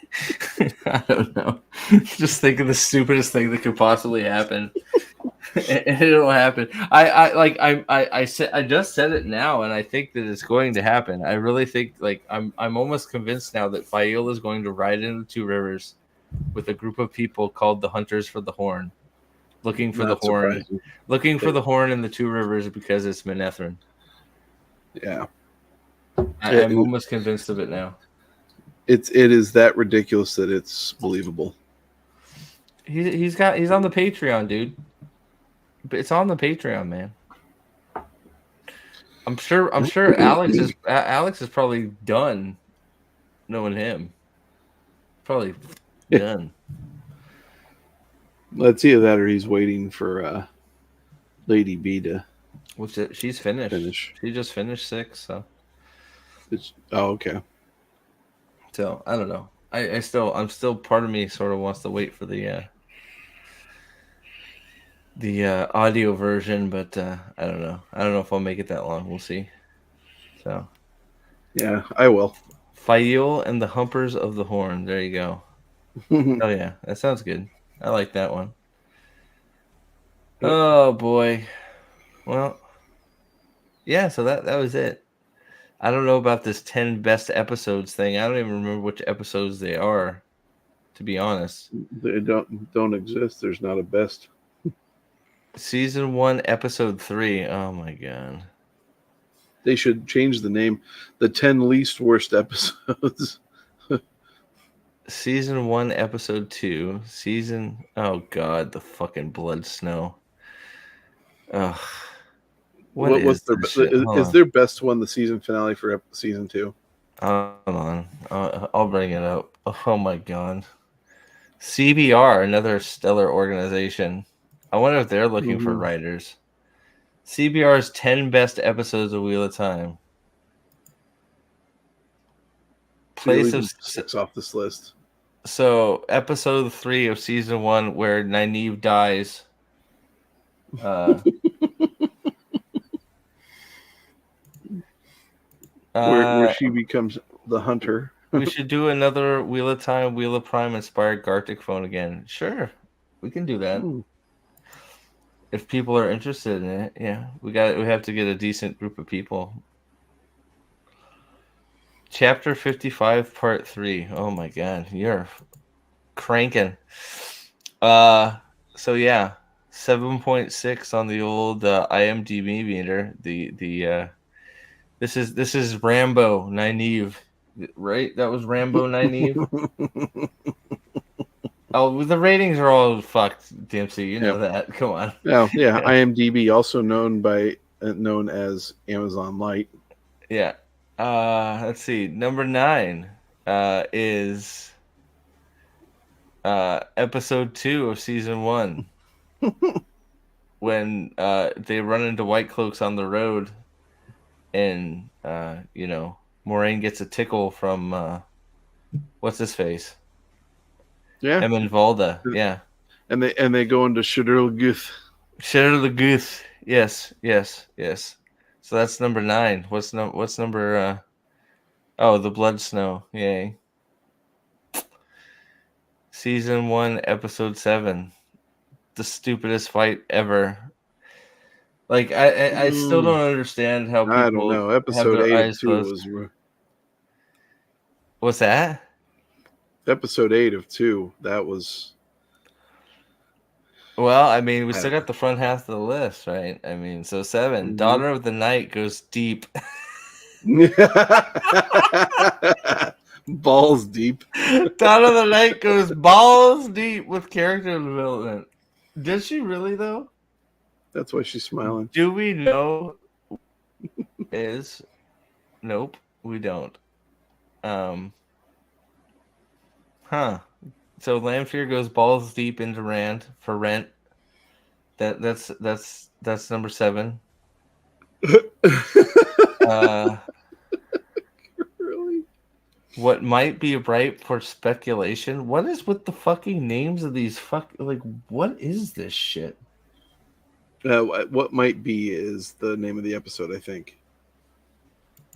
I don't know. Just think of the stupidest thing that could possibly happen. And it'll happen. I just said it now, and I think that it's going to happen. I really think, I'm almost convinced now that Fael is going to ride into Two Rivers with a group of people called the Hunters for the Horn, looking for the horn, for the horn in the Two Rivers because it's Menethrin. Yeah, I'm almost convinced of it now. It is that ridiculous that it's believable. He's on the Patreon, dude. It's on the Patreon, man. I'm sure Alex is probably done knowing him. Probably done. Let's see that, or he's waiting for Lady B to. She's finished. Finish. She just finished 6. Okay. So I don't know. I'm still part of me sort of wants to wait for the audio version, but I don't know. I don't know if I'll make it that long. We'll see. So Yeah, I will. Fayoul and the Humpers of the Horn. There you go. Oh yeah, that sounds good. I like that one. Yep. Oh boy. Well, yeah. So that was it. I don't know about this 10 best episodes thing. I don't even remember which episodes they are, to be honest. They don't exist. There's not a best. Season 1, episode 3. Oh my god. They should change the name. The 10 least worst episodes. Season 1, episode 2. Oh god, the fucking blood snow. Ugh. What's their is their best one the season finale for season 2? Hold on. I'll bring it up. Oh my god. CBR, another stellar organization. I wonder if they're looking for writers. CBR's 10 best episodes of Wheel of Time. Place of 6 off this list. So episode 3 of season 1, where Nynaeve dies. Where she becomes the hunter. We should do another Wheel of Time, Wheel of Prime inspired Gartic phone again. Sure, we can do that. If people are interested in it, yeah, we have to get a decent group of people. Chapter 55, Part 3. Oh my god, you're cranking. So yeah, 7.6 on the old IMDb meter. This is Rambo Nynaeve, right? That was Rambo Nynaeve. Oh, the ratings are all fucked, Dempsey. You know that. Come on. Oh, yeah. IMDb, also known as Amazon Light. Yeah. Let's see. Number 9 is episode 2 of season 1. When they run into White Cloaks on the road, and Moraine gets a tickle from what's his face? Yeah. Emin Valda. Yeah. And they go into Shadurl-Guth. Shadurl-Guth. Yes. So that's number 9. What's number the Blood Snow. Yay. Season 1, episode 7. The stupidest fight ever. Like I still don't understand how people I don't know. Episode have their 8 eyes of 2 closed. was. What's that? Episode 8 of 2. That was. Well, I mean, we still got the front half of the list, right? I mean, so 7. Daughter of the Night goes deep. Balls deep. Daughter of the Night goes balls deep with character development. Did she really, though? That's why she's smiling. Do we know is? Nope, we don't. So Lanfear goes balls deep into Rand for rent. That's number 7. Really? What might be ripe for speculation? What is with the fucking names of these what is this shit? What might be is the name of the episode, I think.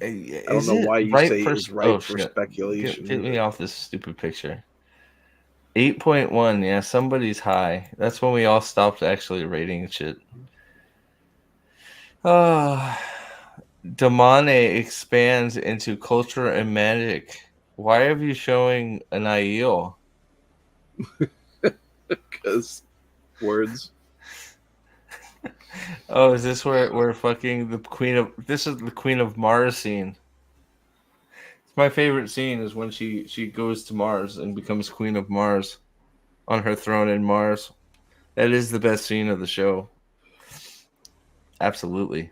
I don't know why you say it's right for speculation. Get me off this stupid picture. 8.1, yeah, somebody's high. That's when we all stopped actually rating shit. Damane expands into culture and magic. Why are you showing an Aiel? Because words. Oh, is this where fucking this is the Queen of Mars scene? It's my favorite scene is when she goes to Mars and becomes Queen of Mars on her throne in Mars. That is the best scene of the show. Absolutely.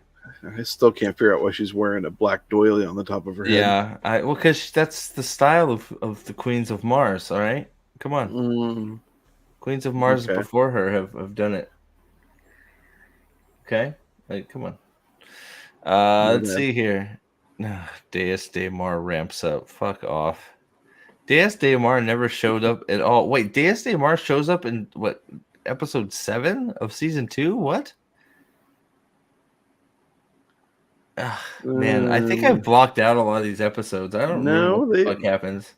I still can't figure out why she's wearing a black doily on the top of her head. Yeah, because that's the style of the Queens of Mars. All right, come on. Queens of Mars before her have done it. Okay, come on. Let's see here. Deus Daemar ramps up. Fuck off. Deus Daemar never showed up at all. Wait, Deus Daemar shows up in what, episode 7 of season 2? What? Ugh, man, I think I've blocked out a lot of these episodes. I don't remember what the fuck happens.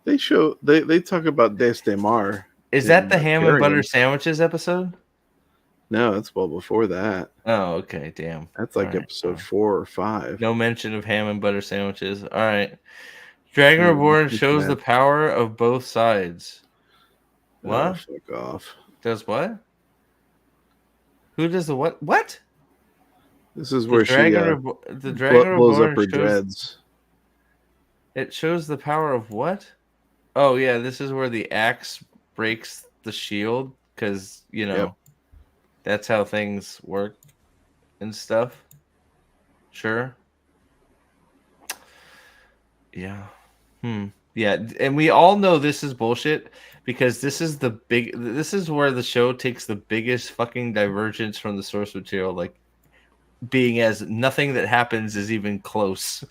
They talk about Des Daemar. Is that the ham and butter sandwiches episode? No, that's well before that. Oh, okay, damn. That's like episode 4 or 5. No mention of ham and butter sandwiches. All right. Dragon Reborn shows the power of both sides. What? Oh, fuck off. Does what? Who does the what? What? This is where the dragon blows up her dreads. It shows the power of what? Oh yeah, this is where the axe breaks the shield because that's how things work and stuff. Sure. Yeah. Yeah, and we all know this is bullshit because this is where the show takes the biggest fucking divergence from the source material, like being as nothing that happens is even close.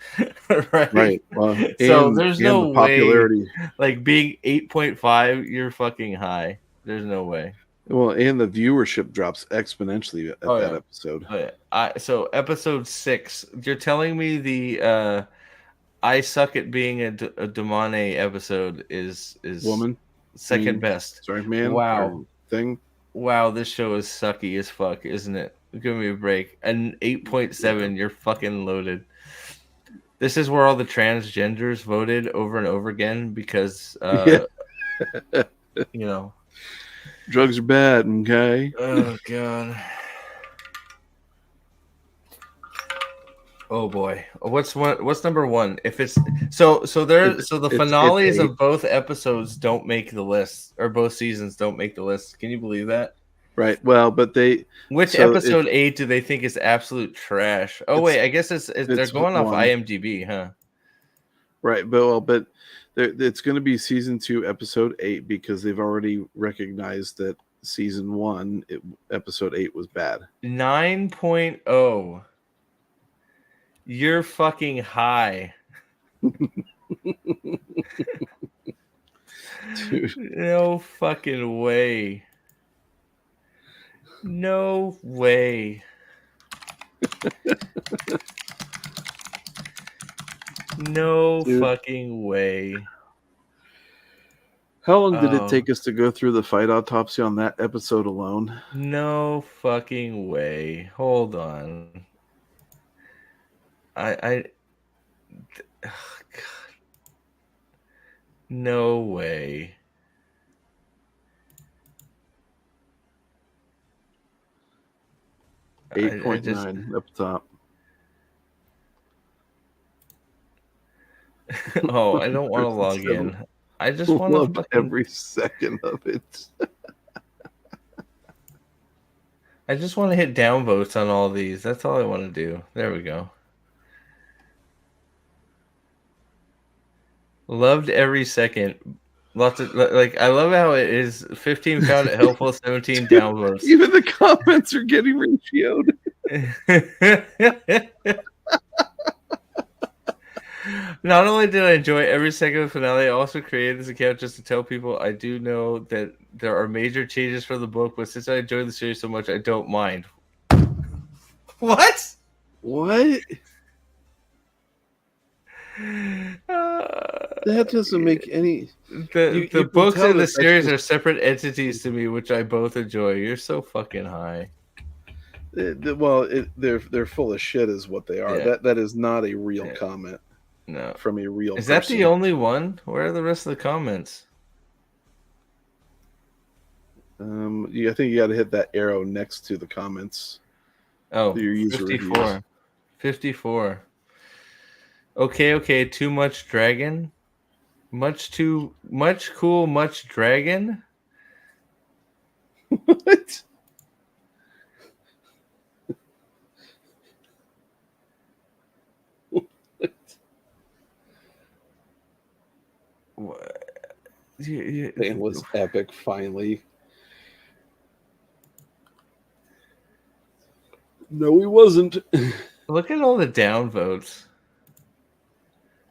Right. Well, so there's no popularity way, like being 8.5, you're fucking high. There's no way. Well, and the viewership drops exponentially at that episode. Oh, yeah. So episode 6, you're telling me the I suck at being a Damane episode is woman second best. Sorry, man. Wow. Thing. Wow, this show is sucky as fuck, isn't it? Give me a break. An 8.7, you're fucking loaded. This is where all the transgenders voted over and over again because, drugs are bad, okay? Oh, God. Oh boy, what's number 1? If it's the finales of both episodes don't make the list, or both seasons don't make the list. Can you believe that? Right. Well, but episode 8 do they think is absolute trash? Oh wait, I guess they're going off IMDb, huh? Right, but it's going to be season 2, episode 8 because they've already recognized that season 1, episode 8 was bad. 9.0. You're fucking high. Dude. No fucking way. No way. No fucking way. How long did it take us to go through the fight autopsy on that episode alone? No fucking way. Hold on. Oh, God. No way. $8.9 up top. Oh, I don't want to log in. I just want to every second of it. I just want to hit downvotes on all these. That's all I want to do. There we go. Loved every second. Lots of I love how it is 15 found it helpful, 17 downvotes. Even the comments are getting ratioed. Not only did I enjoy every second of the finale, I also created this account just to tell people I do know that there are major changes for the book, but since I enjoyed the series so much, I don't mind. What? That doesn't make any. The books and the series are separate entities to me, which I both enjoy. You're so fucking high. They're full of shit, is what they are. Yeah. That is not a real comment. No, from a real. Is that the only one? Where are the rest of the comments? I think you got to hit that arrow next to the comments. Oh, 54. 54. Okay. Too much dragon. Much cool, much dragon. What? It was epic, finally. No, he wasn't. Look at all the downvotes.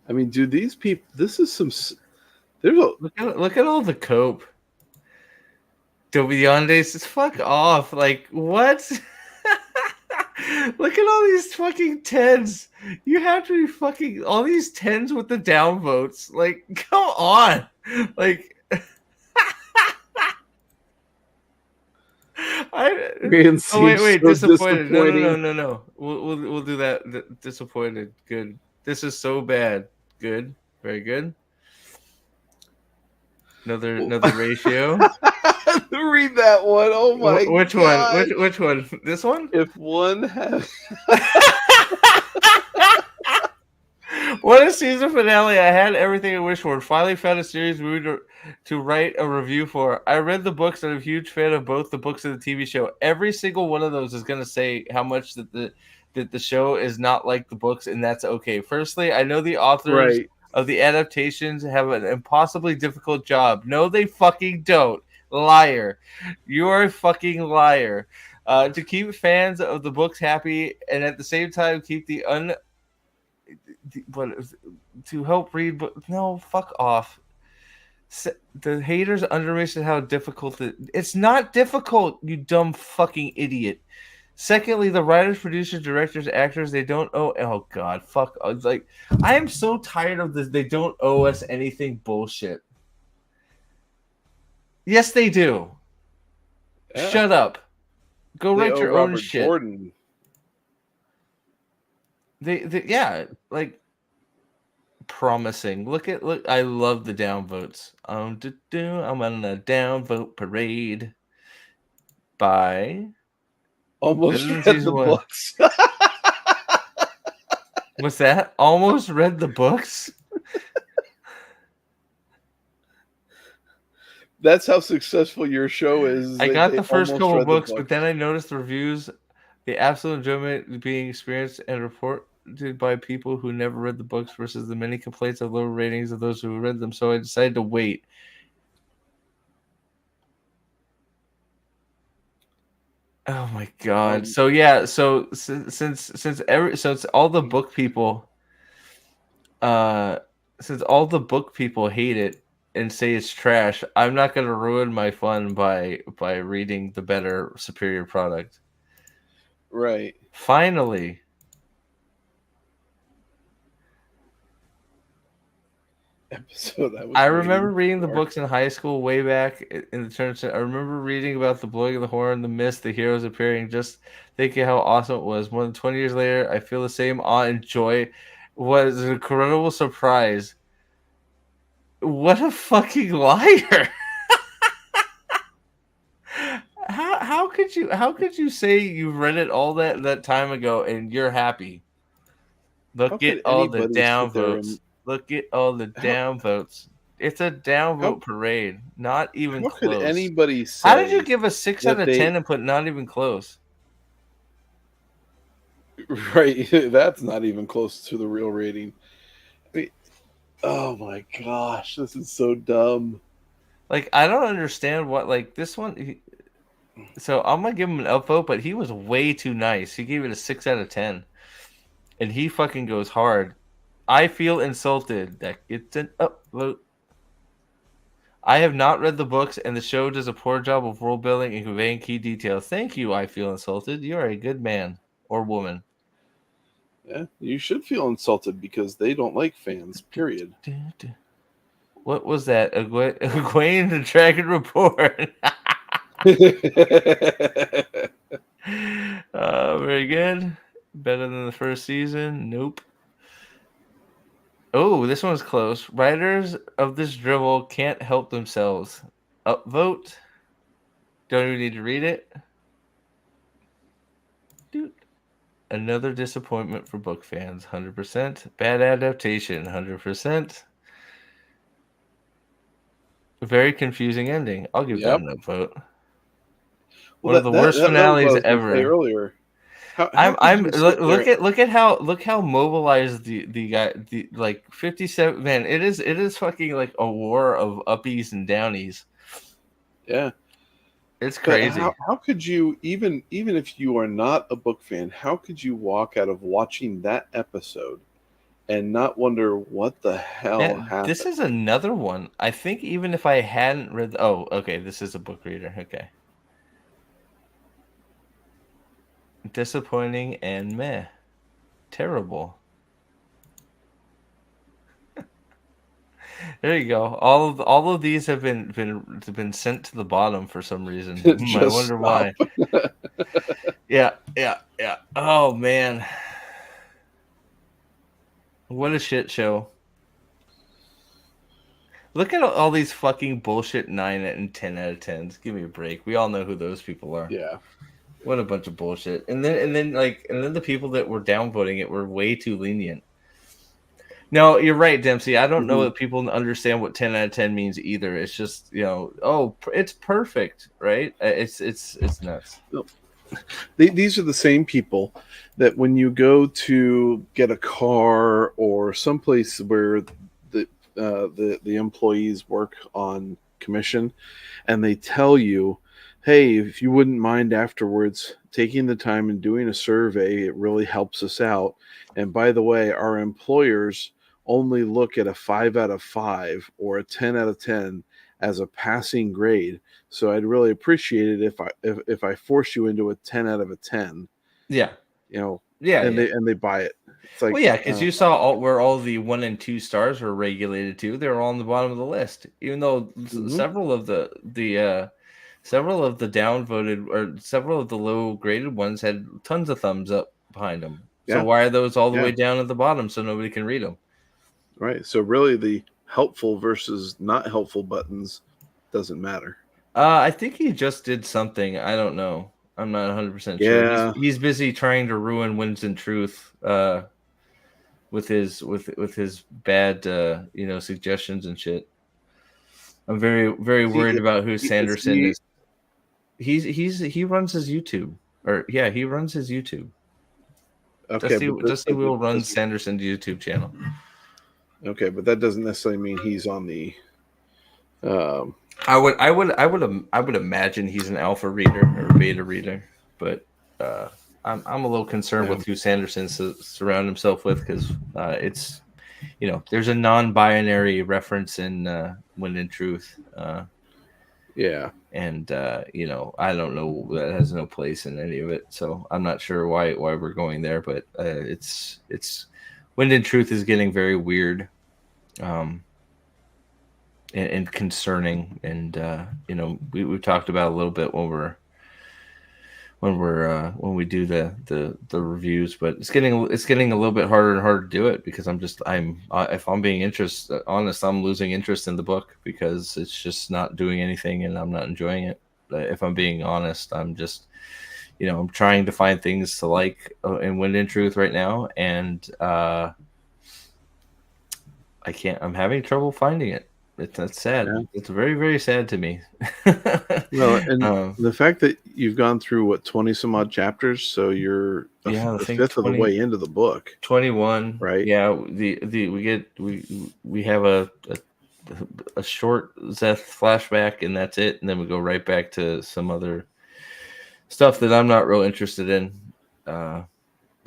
I mean, dude, these people. This is some. There's a. Look at all the cope. Dobionde says, "Fuck off!" Like what? Look at all these fucking tens. You have to be fucking all these tens with the downvotes. Like, come on. Like, wait, so disappointed. disappointing. No. We'll do that. Disappointed. Good. This is so bad. Good. Very good. Another ratio. Read that one. Oh my Which god. one? Which one? This one? If one has. What a season finale. I had everything I wished for. Finally found a series movie to write a review for. I read the books and I'm a huge fan of both the books and the TV show. Every single one of those is going to say how much that the show is not like the books, and that's okay. Firstly, I know the authors of the adaptations have an impossibly difficult job. No, they fucking don't. Liar. You are a fucking liar. To keep fans of the books happy and at the same time keep to help read, but no, fuck off. The haters underestimate how difficult it's not difficult, you dumb fucking idiot. Secondly, the writers, producers, directors, actors, they don't owe. Oh god, fuck. Like, I am so tired of this. They don't owe us anything bullshit. Yes, they do. Yeah. Shut up. Go write your own shit. Jordan. They yeah, like promising. Look, I love the downvotes. I'm on a downvote parade by almost read the books. What's that? Almost read the books? That's how successful your show is. I got the first couple of books, but then I noticed the reviews, the absolute enjoyment being experienced and reported by people who never read the books versus the many complaints of low ratings of those who read them. So I decided to wait. Oh my god! So yeah, so since all the book people, since all the book people hate it and say it's trash, I'm not gonna ruin my fun by reading the better, superior product. Right. Finally. Episode I remember reading the books in high school way back in the turn. I remember reading about the blowing of the horn, the mist, the heroes appearing, just thinking how awesome it was. More than 20 years later, I feel the same awe and joy. Was an incredible surprise. What a fucking liar. How could you say you read it all that time ago and you're happy? Look at all the downvotes. Look at all the downvotes. It's a downvote parade. Not even close. How could anybody say? How did you give a 6 out of 10 and put not even close? Right. That's not even close to the real rating. I mean, oh my gosh. This is so dumb. Like, I don't understand what, like, this one. So I'm going to give him an upvote, but he was way too nice. He gave it a 6 out of 10. And he fucking goes hard. I feel insulted. That it's an upvote. I have not read the books, and the show does a poor job of world building and conveying key details. Thank you, I feel insulted. You are a good man or woman. Yeah, you should feel insulted because they don't like fans, period. What was that? Egwene the Dragon Report. Very good. Better than the first season? Nope. Oh, this one's close. Writers of this drivel can't help themselves. Upvote. Don't even need to read it. Dude. Another disappointment for book fans. 100%. Bad adaptation. 100%. Very confusing ending. I'll give that an upvote. One of the worst finales ever. Earlier. Look how mobilized the guy, the like 57 man. It is fucking like a war of uppies and downies. Yeah, It's But crazy. how could you, even if you are not a book fan, how could you walk out of watching that episode and not wonder what the hell Man, happened? this is another one. I think even if I hadn't read, oh, okay, this is a book reader. Okay, disappointing and meh, terrible. There you go. All of these have been sent to the bottom for some reason. I Just wonder stop. why. Yeah. Oh man, what a shit show. Look at all these fucking bullshit 9 and 10 out of 10s. Give me a break. We all know who those people are. Yeah. What a bunch of bullshit. And then the people that were downvoting it were way too lenient. No, you're right, Dempsey. I don't know that people understand what 10 out of 10 means either. It's just, it's perfect, right? It's nuts. These are the same people that when you go to get a car or someplace where the employees work on commission, and they tell you, hey, if you wouldn't mind afterwards taking the time and doing a survey, it really helps us out. And by the way, our employers only look at a 5 out of 5 or a 10 out of 10 as a passing grade. So I'd really appreciate it if I force you into a 10 out of a 10. Yeah. Yeah. And they buy it. It's like, well, yeah, because you saw where all the 1 and 2 stars were regulated to. They were all on the bottom of the list, even though several of the downvoted or several of the low graded ones had tons of thumbs up behind them. Yeah. So why are those all the way down at the bottom so nobody can read them? Right. So really, the helpful versus not helpful buttons doesn't matter. I think he just did something. I don't know. I'm not 100% sure. He's busy trying to ruin Winds and Truth with his bad suggestions and shit. I'm very very worried about who Sanderson is. He runs his YouTube, he runs his YouTube. Okay, Dusty will run Sanderson's YouTube channel. Okay, but that doesn't necessarily mean he's on the. I would imagine he's an alpha reader or beta reader, but I'm a little concerned with who Sanderson surround himself with, because it's there's a non-binary reference in Wind and Truth. And I don't know, that has no place in any of it, so I'm not sure why we're going there, but it's Wind and Truth is getting very weird, and concerning, and we talked about a little bit when we do the reviews, but it's getting a little bit harder and harder to do it, because if I'm being honest, I'm losing interest in the book because it's just not doing anything and I'm not enjoying it. If I'm being honest, I'm just I'm trying to find things to like in Wind and Truth right now, and I can't. I'm having trouble finding it. That's sad. Yeah. It's very, very sad to me. Well, and the fact that you've gone through 20 some odd chapters, so you're a fifth of the way into the book. 21, right? Yeah. We have a short Zeth flashback, and that's it, and then we go right back to some other stuff that I'm not real interested in. The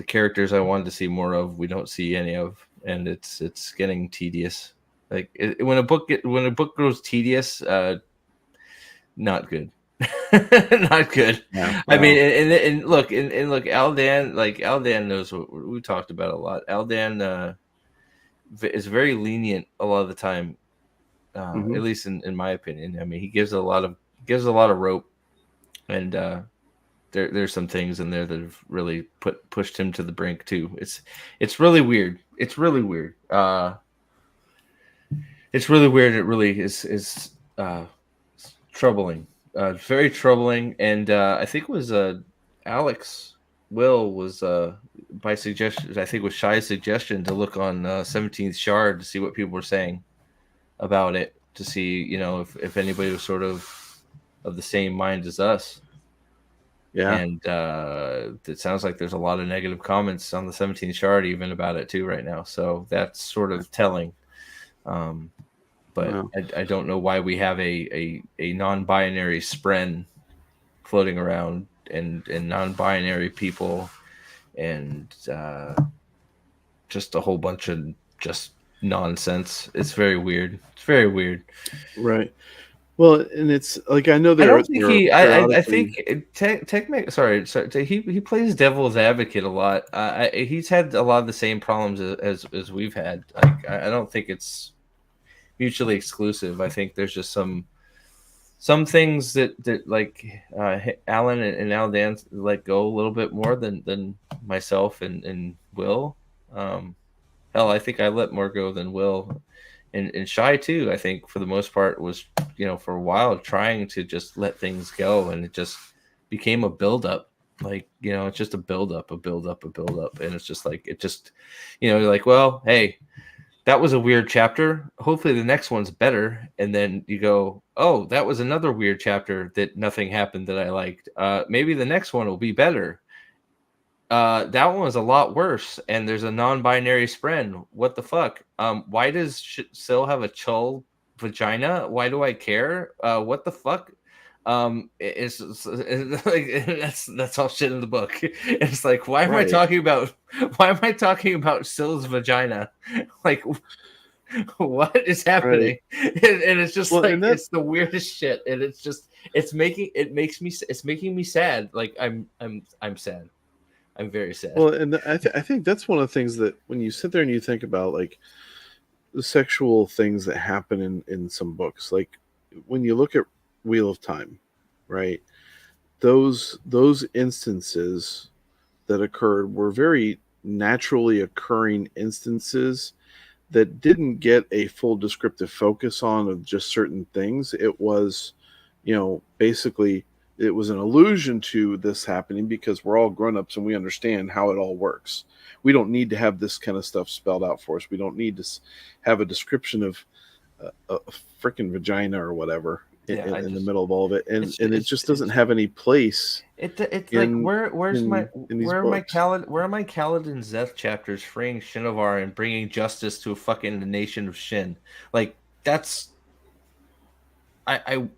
characters I wanted to see more of, we don't see any of, and it's getting tedious. Like when a book grows tedious, not good. Not good. Yeah, well. I mean, and look, Aldan knows what we talked about a lot. Aldan is very lenient a lot of the time, at least in my opinion. I mean, he gives a lot of rope, and there's some things in there that have really pushed him to the brink too. It's really weird. It's really weird. It's really weird. It really is troubling. Very troubling. And I think it was Alex Will was by suggestion. I think it was Shy's suggestion to look on 17th Shard to see what people were saying about it, to see if anybody was sort of the same mind as us. Yeah. And it sounds like there's a lot of negative comments on the 17th Shard even about it too right now. So that's sort of telling. But wow. I don't know why we have a non-binary spren floating around and non-binary people and just a whole bunch of just nonsense. It's very weird. It's very weird. Right. Well, and it's like I know I there don't are think there are he. I periodically. think Tech. Sorry. He plays devil's advocate a lot. He's had a lot of the same problems as we've had. Like I don't think it's mutually exclusive. I think there's just some things that like Alan and Aldan let go a little bit more than myself and Will. Hell, I think I let more go than Will. And Shy too, I think for the most part was, for a while trying to just let things go, and it just became a buildup. Like, it's just a buildup, a buildup, a buildup, and it's just like you're like, well, hey, that was a weird chapter. Hopefully the next one's better. And then you go, oh, that was another weird chapter that nothing happened that I liked. Maybe the next one will be better. That one was a lot worse, and there's a non-binary spren. What the fuck? Why does Syl have a chull vagina? Why do I care? What the fuck? It's like that's all shit in the book. It's like, why am I Right. talking about Syl's vagina? Like, what is happening? Right. And it's just Well, like and that- it's the weirdest shit, and it's making me sad. Like I'm sad. I'm very sad. Well, and I think that's one of the things that when you sit there and you think about like the sexual things that happen in some books, like when you look at Wheel of Time, right? Those instances that occurred were very naturally occurring instances that didn't get a full descriptive focus on of just certain things. It was, basically it was an allusion to this happening because we're all grown-ups and we understand how it all works. We don't need to have this kind of stuff spelled out for us. We don't need to have a description of a freaking vagina or whatever in the middle of all of it, and it just doesn't have any place. It's in- like where's in my these where books. are my Kaladin Zeth chapters freeing Shinovar and bringing justice to a fucking nation of Shin? Like that's I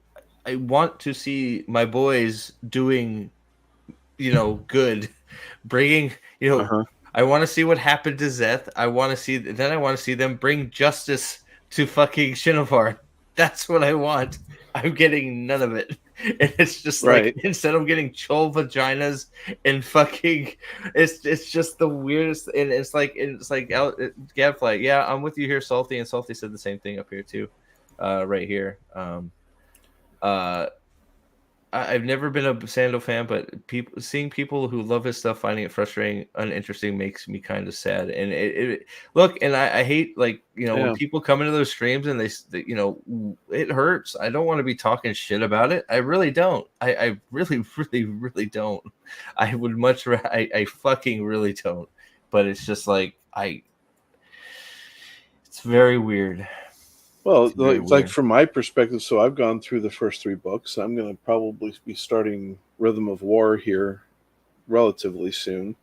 want to see my boys doing good, bringing Uh-huh. I want to see what happened to Zeth. I want to see them bring justice to fucking Shinovar. That's what I want. I'm getting none of it. And it's just Right. like instead of getting chol vaginas and fucking it's just the weirdest, and it's like Gadfly. Yeah, I'm with you here, Salty, and Salty said the same thing up here too. Right here. I've never been a Sando fan, but seeing people who love his stuff finding it frustrating, uninteresting makes me kind of sad. And look, and I hate when people come into those streams and they it hurts. I don't want to be talking shit about it. I really don't. I really, really, really don't. I would much rather. I fucking really don't. But it's just like it's very weird. Well, very like weird. from my perspective, so I've gone through the first 3 books. I'm going to probably be starting Rhythm of War here relatively soon.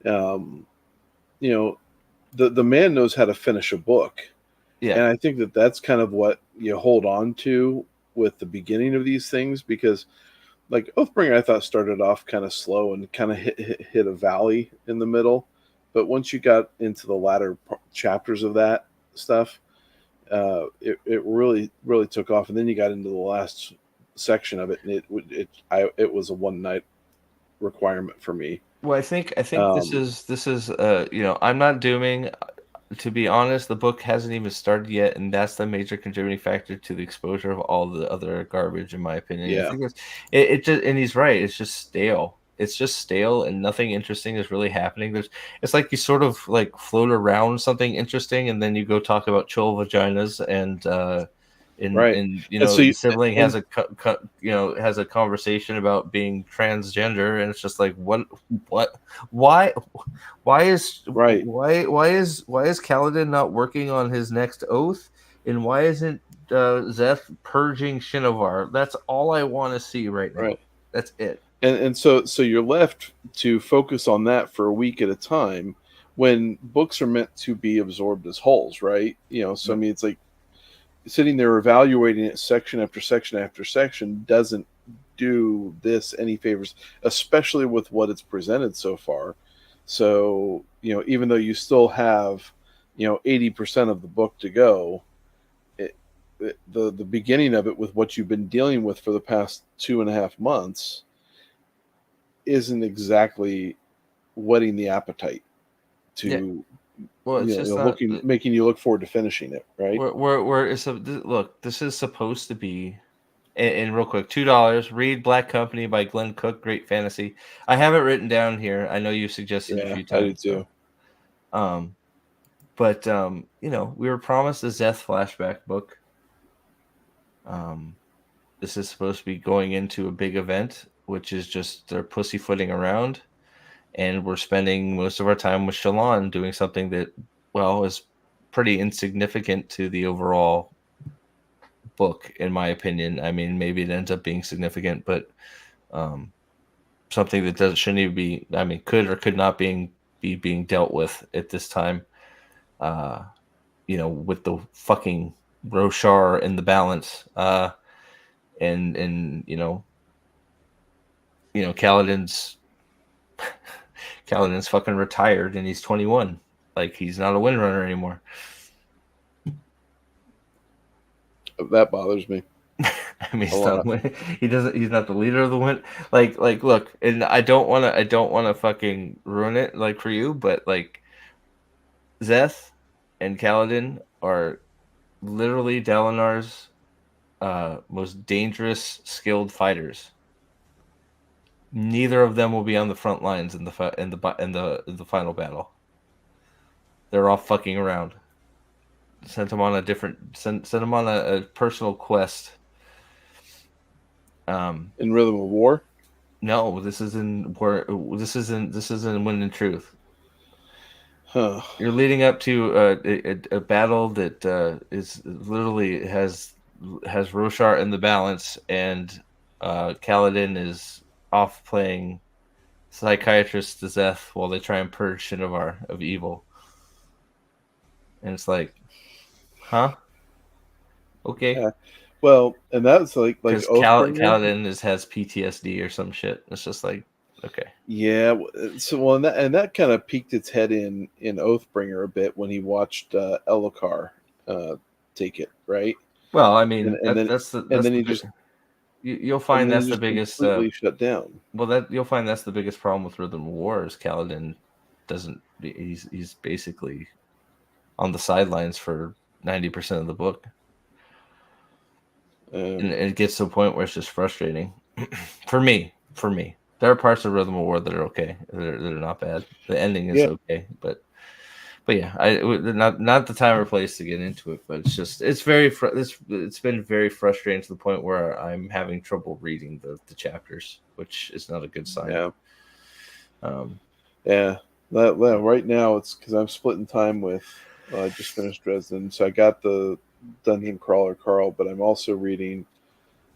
The man knows how to finish a book. Yeah. And I think that's kind of what you hold on to with the beginning of these things, because like Oathbringer, I thought started off kind of slow and kind of hit a valley in the middle. But once you got into the latter chapters of that stuff, it really took off, and then you got into the last section of it, and it was a one night requirement for me. Well, I think this is I'm not dooming. To be honest, the book hasn't even started yet, and that's the major contributing factor to the exposure of all the other garbage, in my opinion. Yeah. I think it just, and he's right. It's just stale. It's just stale, and nothing interesting is really happening. It's like you sort of like float around something interesting, and then you go talk about chol vaginas, and Right. and So the sibling has a conversation about being transgender, and it's just like why is Right. why is Kaladin not working on his next oath, and why isn't Zeth purging Shinovar? That's all I want to see right now. Right. That's it. And so you're left to focus on that for a week at a time, when books are meant to be absorbed as wholes, right? So I mean, it's like sitting there evaluating it section after section after section doesn't do this any favors, especially with what it's presented so far. So, even though you still have, 80% of the book to go, the beginning of it with what you've been dealing with for the past 2.5 months isn't exactly whetting the appetite to Well, it's just not making you look forward to finishing it, right? Look, this is supposed to be. And real quick, $2. Read Black Company by Glenn Cook. Great fantasy. I have it written down here. I know you've suggested it a few times. I do too. But we were promised a Zeth flashback book. This is supposed to be going into a big event, which is just they're pussyfooting around, and we're spending most of our time with Shallan doing something that, is pretty insignificant to the overall book, in my opinion. I mean, maybe it ends up being significant, but something that shouldn't even be. I mean, could or could not be being dealt with at this time. With the fucking Roshar in the balance, and Kaladin's fucking retired and he's 21. Like, he's not a windrunner anymore. That bothers me. I mean, he's not the leader of the wind. Like, look, and I don't want to fucking ruin it, like, for you, but, like, Zeth and Kaladin are literally Dalinar's most dangerous, skilled fighters. Neither of them will be on the front lines in the final battle. They're all fucking around. Sent them on a personal quest. In Rhythm of War? No, this is in Wind and Truth. Huh. You're leading up to a battle that is literally has Roshar in the balance, and Kaladin is off playing psychiatrist to Zeth while they try and purge Shinovar of evil. And it's like, huh? Okay. Yeah. Well, and that's like Kaladin has PTSD or some shit. It's just like, okay. Yeah. So and that kind of peeked its head in Oathbringer a bit when he watched Elokar take it, right? Well, I mean, you'll find that's the biggest. Completely shut down. Well, you'll find that's the biggest problem with Rhythm of War is Kaladin doesn't. He's basically on the sidelines for 90% of the book. And it gets to a point where it's just frustrating. For me. There are parts of Rhythm of War that are okay. They're not bad. The ending is okay, but yeah, not the time or place to get into it. But it's been very frustrating to the point where I'm having trouble reading the chapters, which is not a good sign. Yeah. Right now it's because I'm splitting time with. I just finished Dresden, so I got the Dungeon Crawler Carl, but I'm also reading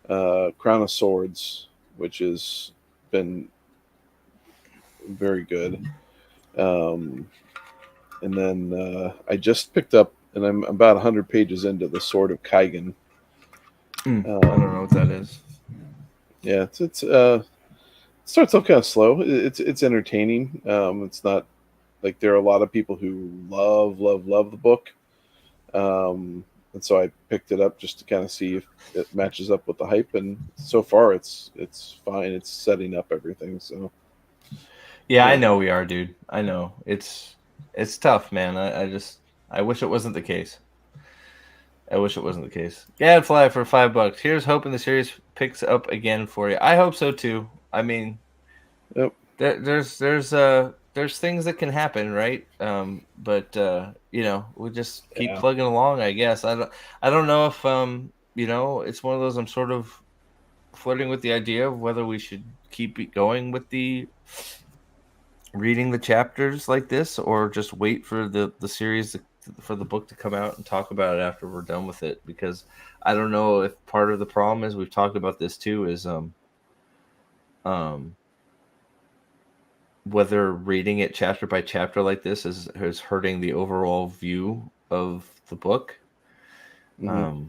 Crown of Swords, which has been very good. And then I just picked up, and I'm about 100 pages into the Sword of Kaigan. I don't know what that is. Yeah, it starts off kind of slow. It's entertaining. It's not like there are a lot of people who love the book. And so I picked it up just to kind of see if it matches up with the hype, and so far it's fine. It's setting up everything. So yeah, I know we are, dude. I know it's tough, man. I wish it wasn't the case. Gadfly for $5. Here's hoping the series picks up again for you. I hope so too. I mean, yep. There's things that can happen, right? But we just keep plugging along, I guess. I don't know if it's one of those. I'm sort of flirting with the idea of whether we should keep going with the reading the chapters like this, or just wait for the series for the book to come out and talk about it after we're done with it. Because I don't know if part of the problem is, we've talked about this too, is whether reading it chapter by chapter like this is hurting the overall view of the book. Mm-hmm.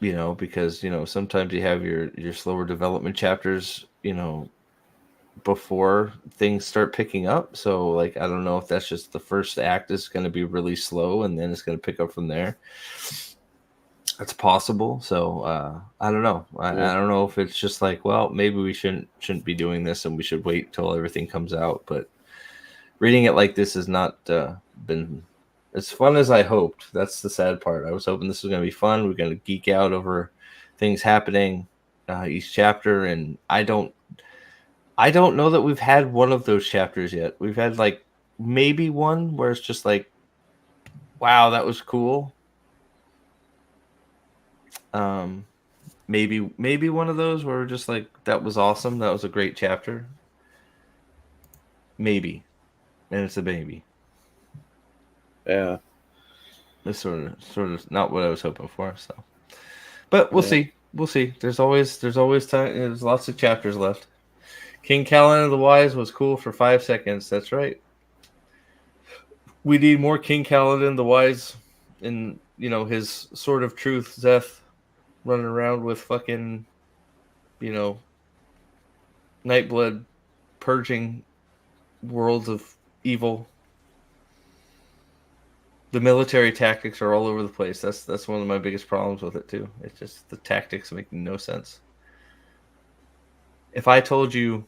because sometimes you have your slower development chapters, before things start picking up. So like I don't know if that's just the first act is going to be really slow and then it's going to pick up from there. That's possible. So I don't know. I don't know if it's just like, well, maybe we shouldn't be doing this and we should wait till everything comes out. But reading it like this has not been as fun as I hoped. That's the sad part. I was hoping this was going to be fun. We're going to geek out over things happening each chapter, and I don't know that we've had one of those chapters yet. We've had like maybe one where it's just like, wow, that was cool. Maybe one of those where we're just like, that was awesome. That was a great chapter. Maybe. And it's a baby. Yeah. It's sort of not what I was hoping for. So, but we'll see. We'll see. There's always time. There's lots of chapters left. King Callan of the Wise was cool for 5 seconds. That's right. We need more King Callan the Wise in his Sword of Truth, Zeth, running around with fucking Nightblood purging worlds of evil. The military tactics are all over the place. That's one of my biggest problems with it too. It's just the tactics make no sense. If I told you,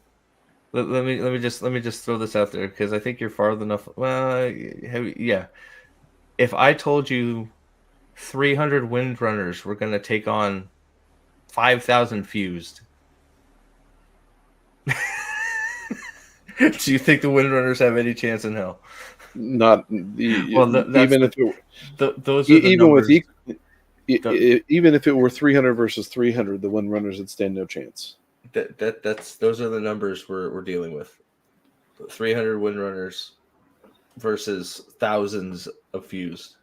let me just throw this out there because I think you're far enough. Well, yeah. If I told you 300 Windrunners were going to take on 5,000 fused, do you think the Windrunners have any chance in hell? Not even if those are the even numbers. even if it were 300 versus 300, the Windrunners would stand no chance. Those are the numbers we're dealing with. 300 Windrunners versus thousands of fused.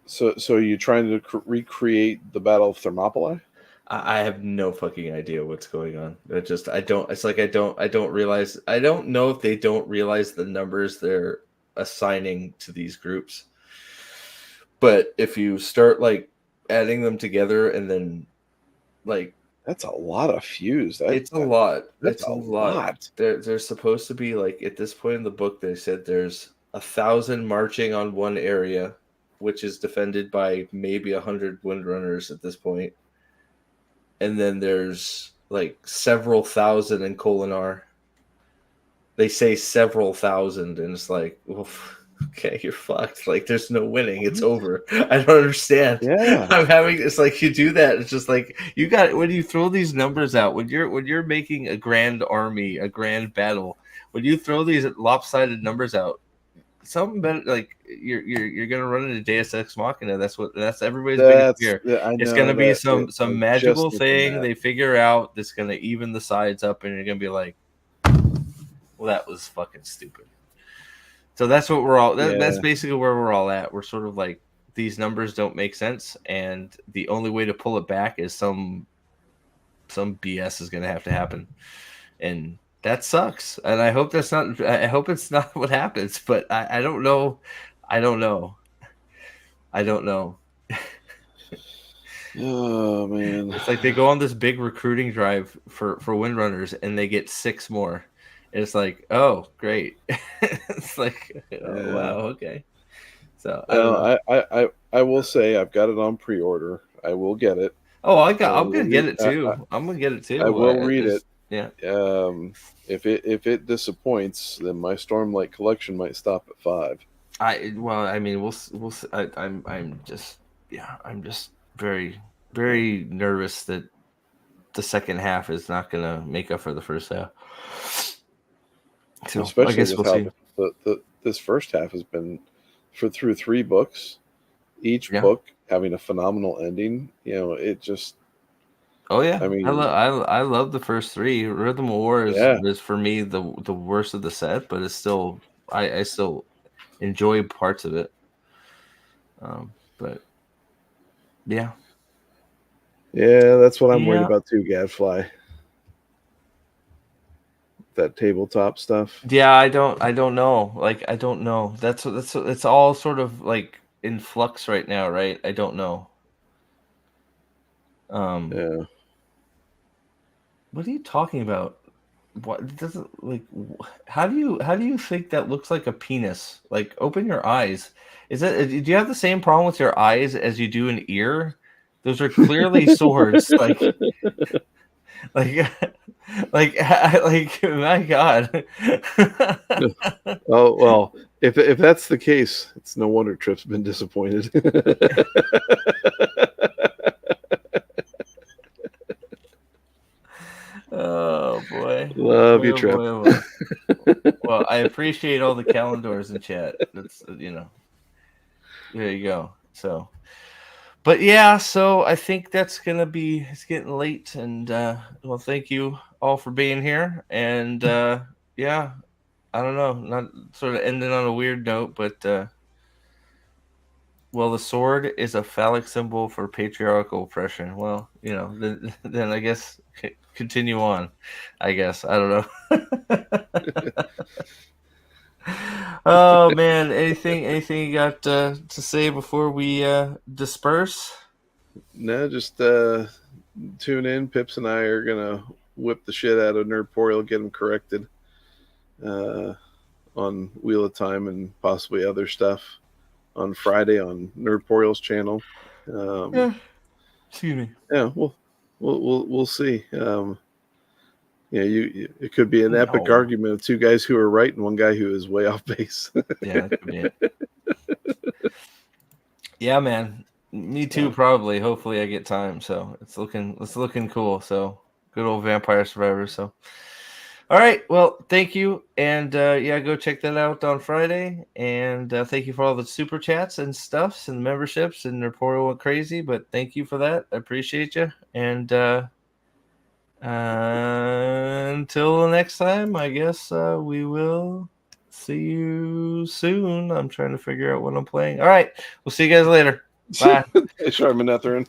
So are you trying to recreate the Battle of Thermopylae? I have no fucking idea what's going on. I don't realize. I don't know if they don't realize the numbers they're assigning to these groups. But if you start like adding them together and then like that's a lot of fuse. It's a lot. That's a lot. There's supposed to be like at this point in the book they said there's 1,000 marching on one area, which is defended by maybe 100 Windrunners at this point. And then there's like several thousand in Kolinar. They say several thousand, and it's like, well, okay, you're fucked. Like, there's no winning. It's over. I don't understand. Yeah, it's like you do that. It's just like you got when you throw these numbers out when you're making a grand army, a grand battle. When you throw these lopsided numbers out, something better. Like you're gonna run into Deus Ex Machina. That's everybody's biggest fear. It's gonna be some magical thing they figure out that's gonna even the sides up, and you're gonna be like, well, that was fucking stupid. So that's what we're all. That's basically where we're all at. We're sort of like these numbers don't make sense, and the only way to pull it back is some BS is gonna have to happen, and that sucks. And I hope that's not. I hope it's not what happens. But I don't know. I don't know. Oh man, it's like they go on this big recruiting drive for Windrunners, and they get 6 more. It's like, oh, great. It's like, oh, wow, okay. So I will say I've got it on pre-order. I will get it. Oh, I'm gonna get it too. I'm gonna get it too. I will read it. Yeah. If it disappoints, then my Stormlight collection might stop at 5. I'm just very, very nervous that the second half is not gonna make up for the first half. So especially I guess we'll see. This first half has been through 3 books, each book having a phenomenal ending. It just. Oh yeah, I mean, I love the first 3. Rhythm of War is for me the worst of the set, but it's still I still enjoy parts of it. But yeah, that's what I'm worried about too, Gadfly. That tabletop stuff. Yeah, I don't know. Like I don't know. That's it's all sort of like in flux right now, right? I don't know. Yeah. What are you talking about? What it doesn't like? How do you think that looks like a penis? Like, open your eyes. Is that? Do you have the same problem with your eyes as you do an ear? Those are clearly swords. Like, like, like. My God. Oh well, if that's the case, it's no wonder Trip's been disappointed. Oh boy. Love Boy, you, oh Trip. boy, oh boy. Well, I appreciate all the calendars in chat. That's there you go. So, but yeah, so I think that's gonna be. It's getting late, and well, thank you all for being here, and yeah, I don't know, not sort of ending on a weird note, but well, the sword is a phallic symbol for patriarchal oppression. Well, then I guess continue on. I guess I don't know. Oh man, anything you got to say before we disperse? No, just tune in. Pips and I are gonna whip the shit out of Nerdporial, get him corrected on Wheel of Time and possibly other stuff on Friday on Nerdporial's channel. Yeah. Excuse me. Yeah, we'll see. It could be an epic No. argument of two guys who are right and one guy who is way off base. Yeah, that could be it. Yeah, man. Me too, Yeah. probably. Hopefully I get time. So it's looking cool. So good old Vampire Survivor. So all right. Well, thank you. And yeah, go check that out on Friday. And thank you for all the super chats and stuffs and memberships. And the portal went crazy, but thank you for that. I appreciate you. And until the next time, I guess we will see you soon. I'm trying to figure out what I'm playing. All right. We'll see you guys later. Bye. Hey, Sharman Etherin.